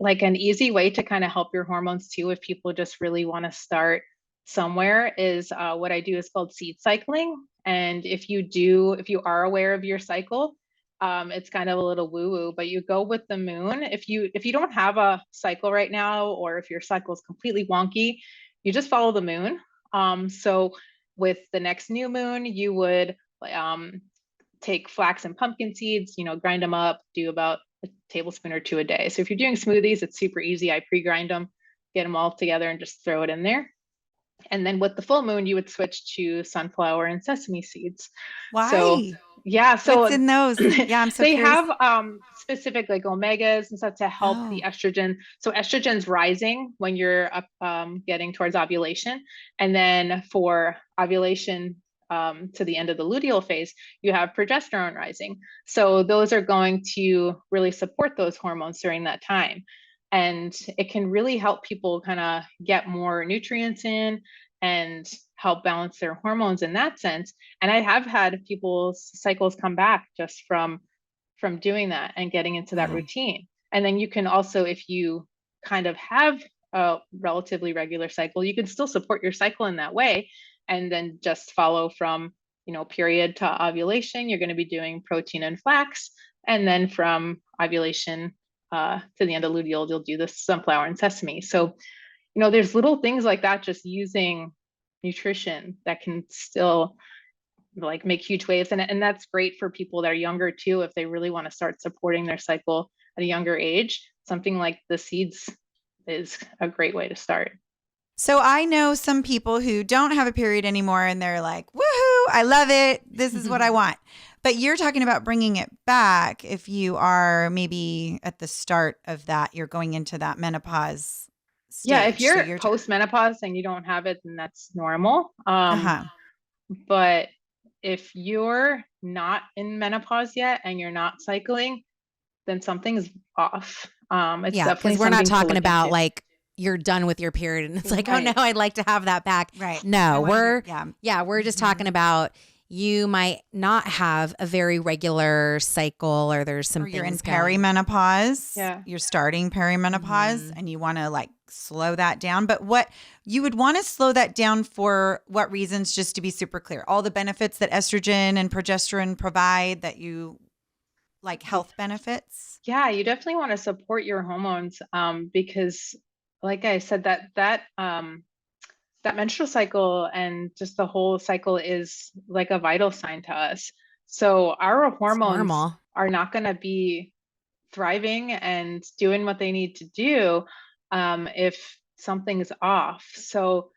like an easy way to kind of help your hormones too, if people just really want to start somewhere, is what I do is called seed cycling. And if you are aware of your cycle, it's kind of a little woo woo, but you go with the moon. If you don't have a cycle right now, or if your cycle is completely wonky, you just follow the moon. So with the next new moon, you would take flax and pumpkin seeds, grind them up, do about a tablespoon or two a day. So if you're doing smoothies, it's super easy. I pre-grind them, get them all together, and just throw it in there. And then with the full moon, you would switch to sunflower and sesame seeds. So why? yeah, What's so in those? Yeah, I'm so they curious. have specific like omegas and stuff to help the Oh, estrogen. So estrogen's rising when you're up, getting towards ovulation, and then for ovulation, to the end of the luteal phase, you have progesterone rising. So those are going to really support those hormones during that time. And it can really help people kind of get more nutrients in and help balance their hormones in that sense. And I have had people's cycles come back just from doing that and getting into that routine. And then you can also, if you kind of have a relatively regular cycle, you can still support your cycle in that way. And then just follow from, period to ovulation, you're going to be doing protein and flax. And then from ovulation to the end of luteal, you'll do the sunflower and sesame. So, there's little things like that, just using nutrition that can still like make huge waves. And that's great for people that are younger too, if they really want to start supporting their cycle at a younger age. Something like the seeds is a great way to start. So I know some people who don't have a period anymore and they're like, woohoo, I love it. This is what I want. But you're talking about bringing it back if you are maybe at the start of that, you're going into that menopause stage. Yeah, if you're post-menopause and you don't have it, then that's normal. But if you're not in menopause yet and you're not cycling, then something's off. It's because we're not talking about like you're done with your period and it's like, oh no, I'd like to have that back. Right. No, we're just talking about you might not have a very regular cycle, or there's some things you're in perimenopause. Yeah. You're starting perimenopause and you want to like slow that down. But what you would want to slow that down for what reasons, just to be super clear? All the benefits that estrogen and progesterone provide, that you like, health benefits? Yeah, you definitely want to support your hormones because like I said, that menstrual cycle and just the whole cycle is like a vital sign to us. So our hormones are not going to be thriving and doing what they need to do if something's off. So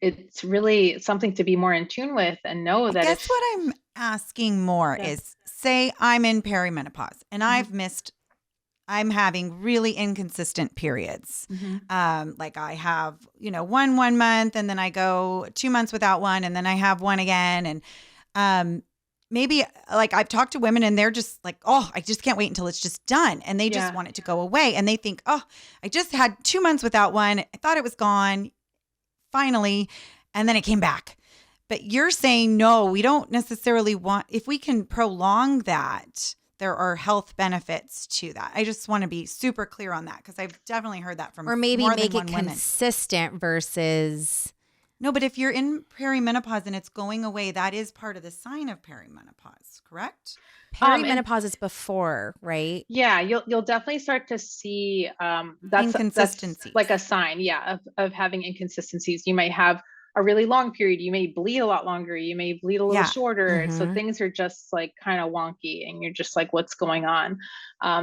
it's really something to be more in tune with and know that. That's what I'm asking more is, say I'm in perimenopause and I'm having really inconsistent periods. Like I have, one month and then I go 2 months without one and then I have one again. And maybe like I've talked to women and they're just like, oh, I just can't wait until it's just done. And they just want it to go away. And they think, oh, I just had 2 months without one. I thought it was gone finally. And then it came back. But you're saying, no, we don't necessarily want, if we can prolong that, there are health benefits to that. I just want to be super clear on that because I've definitely heard that from or maybe more make than it one woman. consistent versus. No, but if you're in perimenopause and it's going away, that is part of the sign of perimenopause, correct? Perimenopause is before, right? Yeah, you'll definitely start to see inconsistencies. That's like a sign, of having inconsistencies. You might have a really long period. You may bleed a lot longer. You may bleed a little shorter. So things are just like kind of wonky and you're just like, what's going on?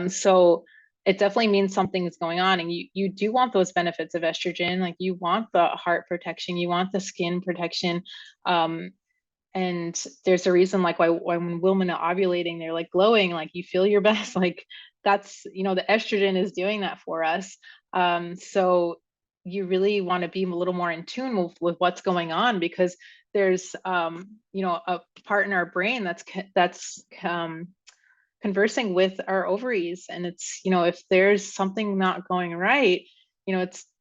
So it definitely means something is going on. And you do want those benefits of estrogen. Like you want the heart protection, you want the skin protection. And there's a reason like why when women are ovulating, they're like glowing, like you feel your best. Like that's, the estrogen is doing that for us. So you really want to be a little more in tune with what's going on because there's, a part in our brain that's conversing with our ovaries. And it's, if there's something not going right,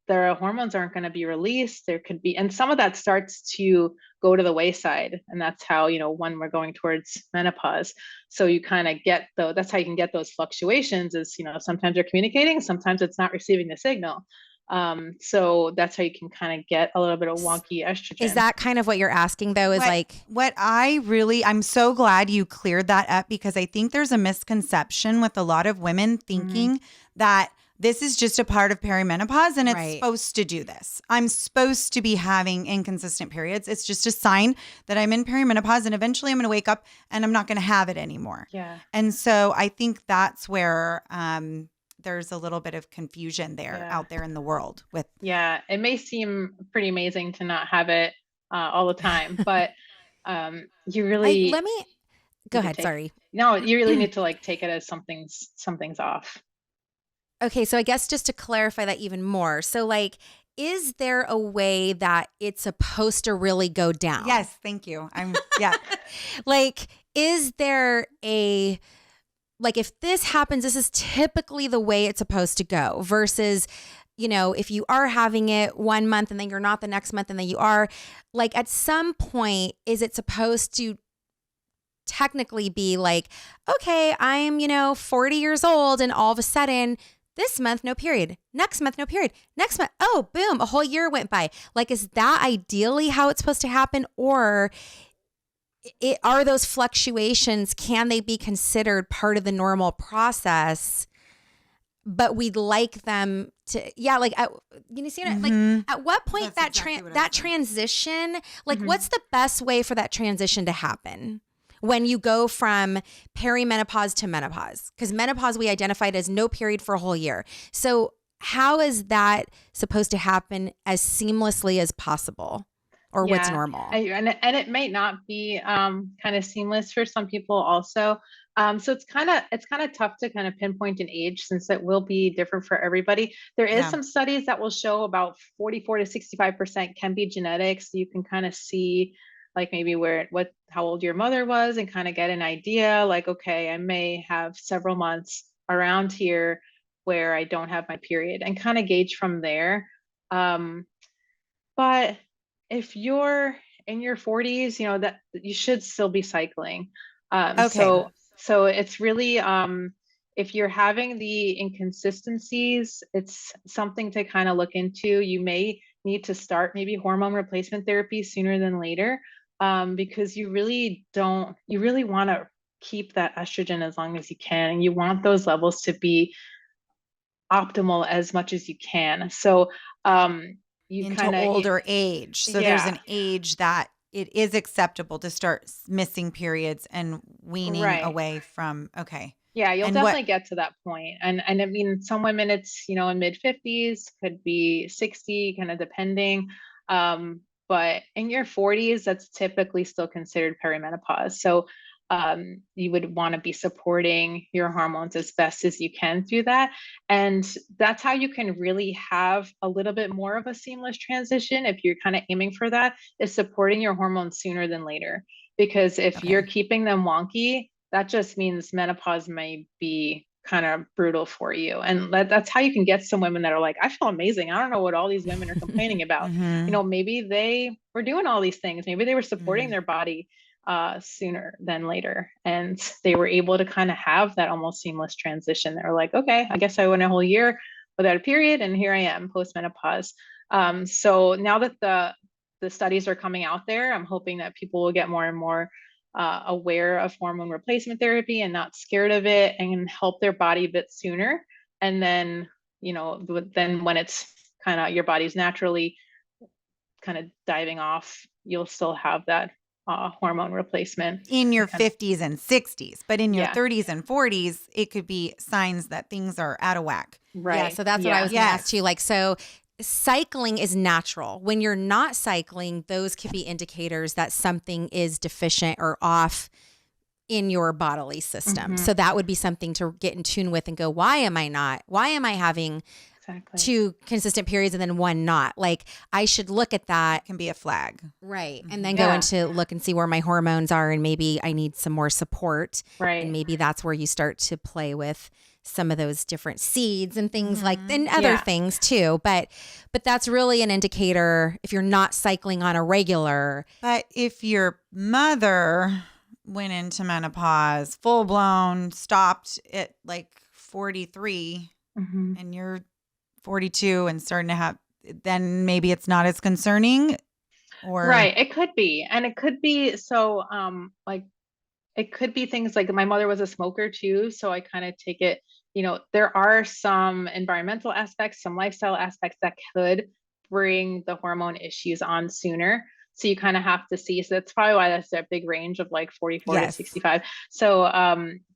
their hormones aren't going to be released. There could be, and some of that starts to go to the wayside. And that's how, when we're going towards menopause. So you kind of that's how you can get those fluctuations is, sometimes you're communicating, sometimes it's not receiving the signal. So that's how you can kind of get a little bit of wonky estrogen. Is that kind of what you're asking though? I'm so glad you cleared that up because I think there's a misconception with a lot of women thinking that this is just a part of perimenopause and it's supposed to do this. I'm supposed to be having inconsistent periods. It's just a sign that I'm in perimenopause and eventually I'm going to wake up and I'm not going to have it anymore. Yeah. And so I think that's where there's a little bit of confusion there out there in the world with. Yeah. It may seem pretty amazing to not have it all the time, but you really go ahead. Sorry. No, you really need to like take it as something's off. Okay, so I guess just to clarify that even more. So like is there a way that it's supposed to really go down? Yes, thank you. Yeah. Like, is there like, if this happens, this is typically the way it's supposed to go versus, if you are having it 1 month and then you're not the next month and then you are, like, at some point, is it supposed to technically be like, okay, I'm, 40 years old and all of a sudden this month, no period. Next month, no period. Next month, oh, boom, a whole year went by. Like, is that ideally how it's supposed to happen? Or are those fluctuations, can they be considered part of the normal process? But we'd like them to, like, like, at what point That's exactly what I that was saying. transition, like, what's the best way for that transition to happen? When you go from perimenopause to menopause, because menopause we identified as no period for a whole year. So how is that supposed to happen as seamlessly as possible, or what's normal? And it may not be kind of seamless for some people also. So it's kind of tough to kind of pinpoint an age since it will be different for everybody. There is Yeah. some studies that will show about 44 to 65% can be genetics. So you can kind of see like maybe how old your mother was and kind of get an idea like, okay, I may have several months around here where I don't have my period and kind of gauge from there. But if you're in your 40s, that you should still be cycling. Okay. So it's really if you're having the inconsistencies, it's something to kind of look into. You may need to start maybe hormone replacement therapy sooner than later, because you really want to keep that estrogen as long as you can, and you want those levels to be optimal as much as you can. So you Into kind of older age. So there's an age that it is acceptable to start missing periods and weaning Right. away from. Okay. Yeah, you'll And definitely get to that point. And I mean, some women it's, in mid 50s, could be 60, kind of depending. But in your 40s, that's typically still considered perimenopause. So you would want to be supporting your hormones as best as you can through that. And that's how you can really have a little bit more of a seamless transition if you're kind of aiming for that, is supporting your hormones sooner than later. Because if Okay. you're keeping them wonky, that just means menopause may be kind of brutal for you. And that's how you can get some women that are like, I feel amazing. I don't know what all these women are complaining about. Maybe they were doing all these things. Maybe they were supporting their body sooner than later. And they were able to kind of have that almost seamless transition. They're like, okay, I guess I went a whole year without a period and here I am post-menopause. So now that the studies are coming out there, I'm hoping that people will get more and more aware of hormone replacement therapy and not scared of it, and help their body a bit sooner. And then, then when it's kind of your body's naturally kind of diving off, you'll still have that hormone replacement in your 50s and 60s, but in your Yeah. 30s and 40s, it could be signs that things are out of whack. Right. Yeah, so that's what I was going to Yes. ask you. Like, so cycling is natural. When you're not cycling, those could be indicators that something is deficient or off in your bodily system. So that would be something to get in tune with and go, why am I having Exactly. 2 consistent periods and then 1 not? Like, I should look at that. Can be a flag. Right. And then go into look and see where my hormones are, and maybe I need some more support. Right. And maybe that's where you start to play with some of those different seeds and things like, and other things too. But that's really an indicator if you're not cycling on a regular. But if your mother went into menopause, full blown, stopped at like 43, and you're 42 and starting to have, then maybe it's not as concerning. Or Right. It could be. And it could be so like it could be things like my mother was a smoker too. So I kind of take it, there are some environmental aspects, some lifestyle aspects that could bring the hormone issues on sooner. So you kind of have to see. So that's probably why that's that big range of like 44 to 65. So,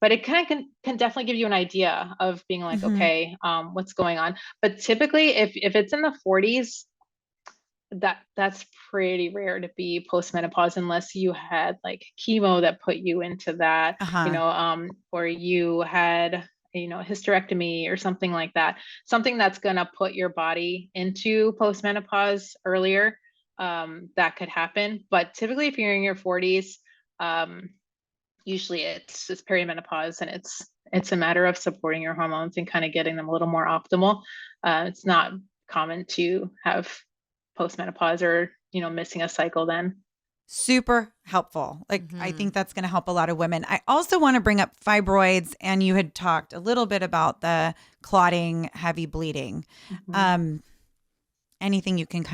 but it kind of can definitely give you an idea of being like, okay, what's going on? But typically if it's in the 40s, that's pretty rare to be postmenopause unless you had like chemo that put you into that, or you had hysterectomy or something like that, something that's going to put your body into postmenopause earlier, that could happen. But typically if you're in your 40s, usually it's just perimenopause, and it's a matter of supporting your hormones and kind of getting them a little more optimal. It's not common to have postmenopause or, missing a cycle then. Super helpful. I think that's going to help a lot of women. I also want to bring up fibroids, and you had talked a little bit about the clotting, heavy bleeding. Anything you can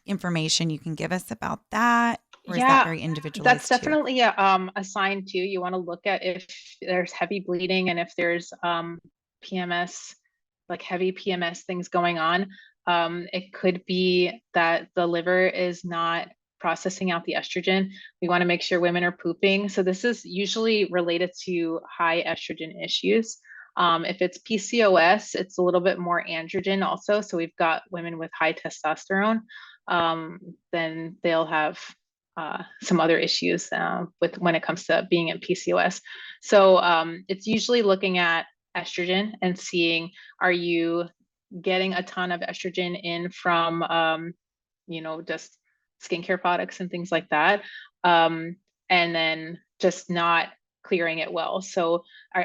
information you can give us about that? Or is that very individualized? That's definitely a sign too. You want to look at if there's heavy bleeding and if there's PMS, like heavy PMS things going on. It could be that the liver is not processing out the estrogen. We want to make sure women are pooping. So this is usually related to high estrogen issues. If it's PCOS, it's a little bit more androgen also. So we've got women with high testosterone, then they'll have some other issues with when it comes to being in PCOS. So it's usually looking at estrogen and seeing, are you getting a ton of estrogen in from, just skincare products and things like that. And then just not clearing it well. So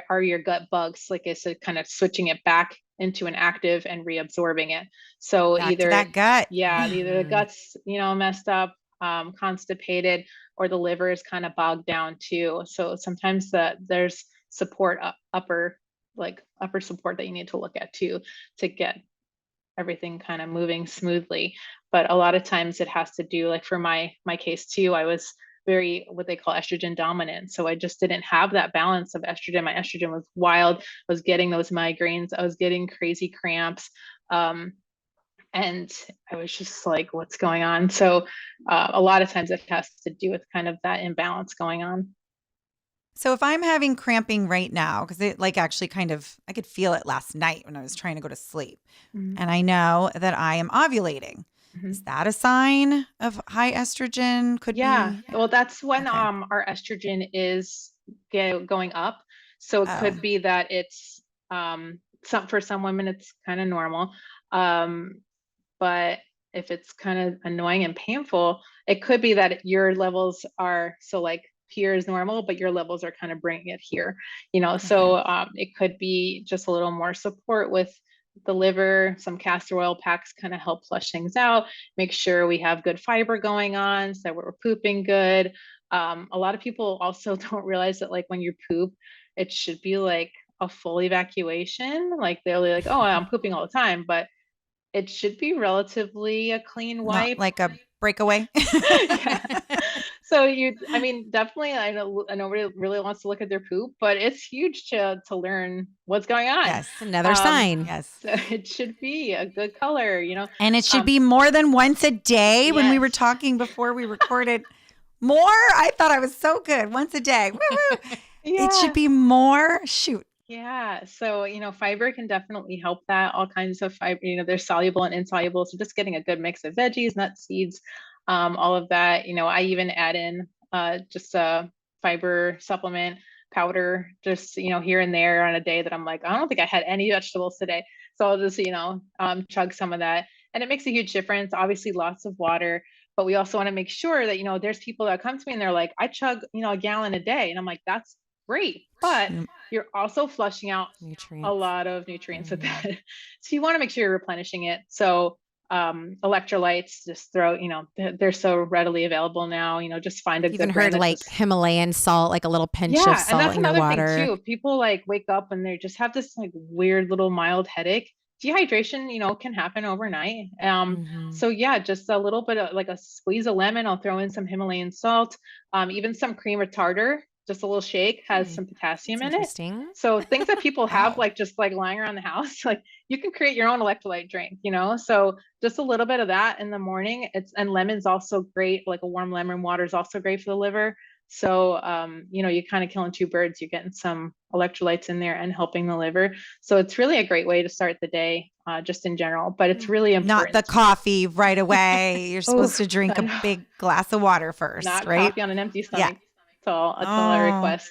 are your gut bugs, like I said, kind of switching it back into an active and reabsorbing it. So back either to that gut. either the gut's, messed up, constipated, or the liver is kind of bogged down too. So sometimes there's support, upper support that you need to look at too, to get everything kind of moving smoothly. But a lot of times it has to do, like for my case too, I was very what they call estrogen dominant. So I just didn't have that balance of estrogen. My estrogen was wild. I was getting those migraines. I was getting crazy cramps. And I was just like, what's going on? So a lot of times it has to do with kind of that imbalance going on. So if I'm having cramping right now, because it actually I could feel it last night when I was trying to go to sleep, and I know that I am ovulating. Is that a sign of high estrogen? Could be. Well, that's when our estrogen is going up. So it could be that it's for some women it's kind of normal. But if it's kind of annoying and painful, it could be that your levels are here is normal, but your levels are kind of bringing it here, so it could be just a little more support with the liver. Some castor oil packs kind of help flush things out, make sure we have good fiber going on so that we're pooping good. A lot of people also don't realize that when you poop, it should be like a full evacuation. They're like, oh, I'm pooping all the time, but it should be relatively a clean wipe. Not like a breakaway. So definitely, I know nobody really wants to look at their poop, but it's huge to learn what's going on. Yes, another sign. Yes, so it should be a good color, and it should be more than once a day. Yes. When we were talking before we recorded, more. I thought I was so good. Once a day. Woo-hoo. It should be more. Shoot. Yeah. So, fiber can definitely help that. All kinds of fiber, there's soluble and insoluble. So just getting a good mix of veggies, nuts, seeds, all of that. I even add in just a fiber supplement powder, just, here and there on a day that I'm like, I don't think I had any vegetables today. So I'll just, chug some of that. And it makes a huge difference. Obviously, lots of water. But we also want to make sure that, there's people that come to me and they're like, I chug, a gallon a day. And I'm like, that's great. But you're also flushing out a lot of nutrients with that. So you want to make sure you're replenishing it. So electrolytes, just throw, they're so readily available now, just find a even good heard Himalayan salt, like a little pinch of salt and that's in your another water. thing too. People wake up and they just have this weird little mild headache. Dehydration, can happen overnight. So just a little bit of a squeeze of lemon. I'll throw in some Himalayan salt, even some cream or tartar. Just a little shake has some potassium in it. So things that people have just lying around the house, you can create your own electrolyte drink, so just a little bit of that in the morning. And lemon's also great. A warm lemon water is also great for the liver. So, you're kind of killing two birds. You're getting some electrolytes in there and helping the liver. So it's really a great way to start the day, just in general, but it's really important. Not the coffee right away. You're supposed to drink a big glass of water first, not right? Coffee on an empty stomach. Yeah. That's all I request.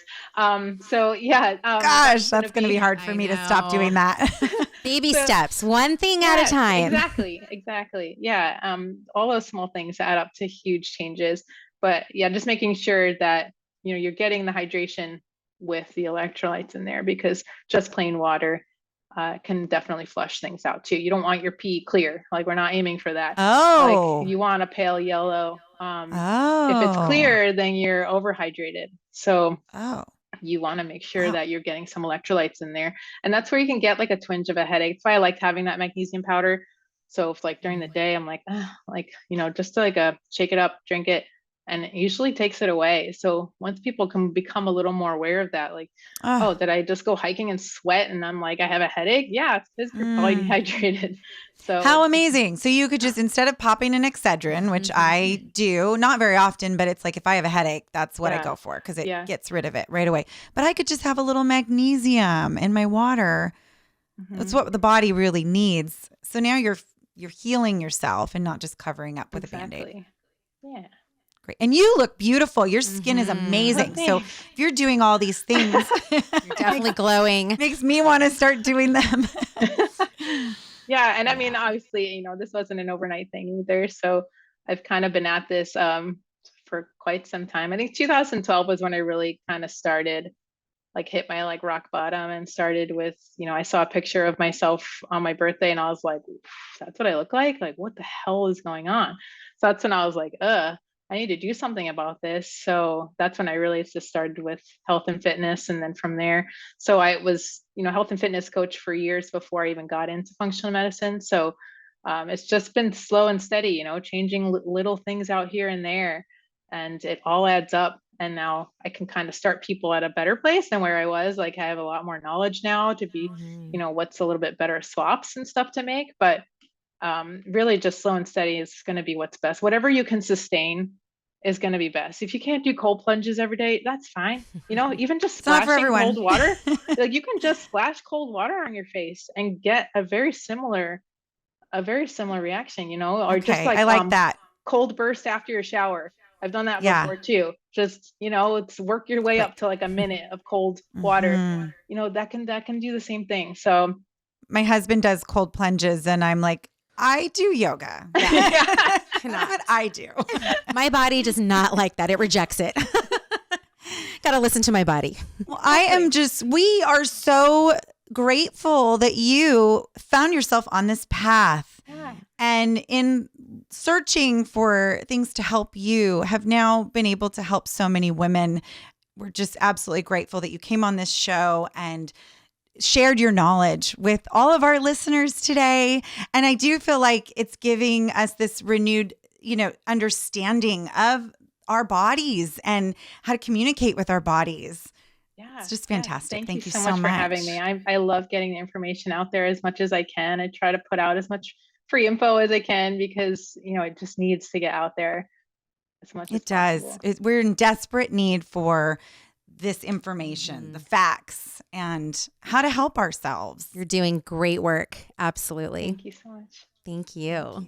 So yeah, Gosh, that's going to be hard for I me to stop doing know. that. Baby So, steps, one thing at a yes, time. exactly. Yeah, all those small things add up to huge changes. But yeah, just making sure that you're getting the hydration with the electrolytes in there, because just plain water can definitely flush things out too. You don't want your pee clear. Like, we're not aiming for that. Like, Oh. you want a pale yellow. If it's Oh. clear, then you're overhydrated. So Oh. you want to make sure Wow. that you're getting some electrolytes in there. And that's where you can get like a twinge of a headache. That's why I like having that magnesium powder. So if like during the day I'm like, just to like shake it up, drink it, and it usually takes it away. So once people can become a little more aware of that, like, Oh. oh, did I just go hiking and sweat and I'm like, I have a headache? Yeah, it's because you're probably dehydrated. So How amazing. So you could just, instead of popping an Excedrin, which I do, not very often, but it's like if I have a headache, that's what I go for, because it gets rid of it right away. But I could just have a little magnesium in my water. That's what the body really needs. So now you're healing yourself and not just covering up with a Band-Aid. Yeah. Great. And you look beautiful. Your skin is amazing. So if you're doing all these things, You're definitely glowing. Makes me want to start doing them. Yeah. And I mean, obviously, this wasn't an overnight thing either. So I've kind of been at this for quite some time. I think 2012 was when I really kind of started, like, hit my like rock bottom, and started with, I saw a picture of myself on my birthday and I was like, that's what I look like? Like, what the hell is going on? So that's when I was like, I need to do something about this. So that's when I really just started with health and fitness. And then from there, so I was, health and fitness coach for years before I even got into functional medicine. So it's just been slow and steady, changing little things out here and there, and it all adds up. And now I can kind of start people at a better place than where I was. Like, I have a lot more knowledge now to be, what's a little bit better swaps and stuff to make. But really just slow and steady is going to be what's best. Whatever you can sustain is going to be best. If you can't do cold plunges every day, that's fine. Even just splashing cold water, like, you can just splash cold water on your face and get a very similar reaction, or just like, I like that. Cold burst after your shower. I've done that before too. Just, it's work your way up to like a minute of cold water. That can do the same thing. So my husband does cold plunges and I'm like, I do yoga. Yeah. That's what I do. My body does not like that. It rejects it. Got to listen to my body. Well, we are so grateful that you found yourself on this path. Yeah. And in searching for things to help you, have now been able to help so many women. We're just absolutely grateful that you came on this show and shared your knowledge with all of our listeners today. And I do feel like it's giving us this renewed, understanding of our bodies and how to communicate with our bodies. Yeah, it's just fantastic. Thank you so much for having me. I love getting the information out there as much as I can. I try to put out as much free info as I can, because, it just needs to get out there as much as possible. It does. We're in desperate need for this information, the facts, and how to help ourselves. You're doing great work. Absolutely. Thank you so much. Thank you.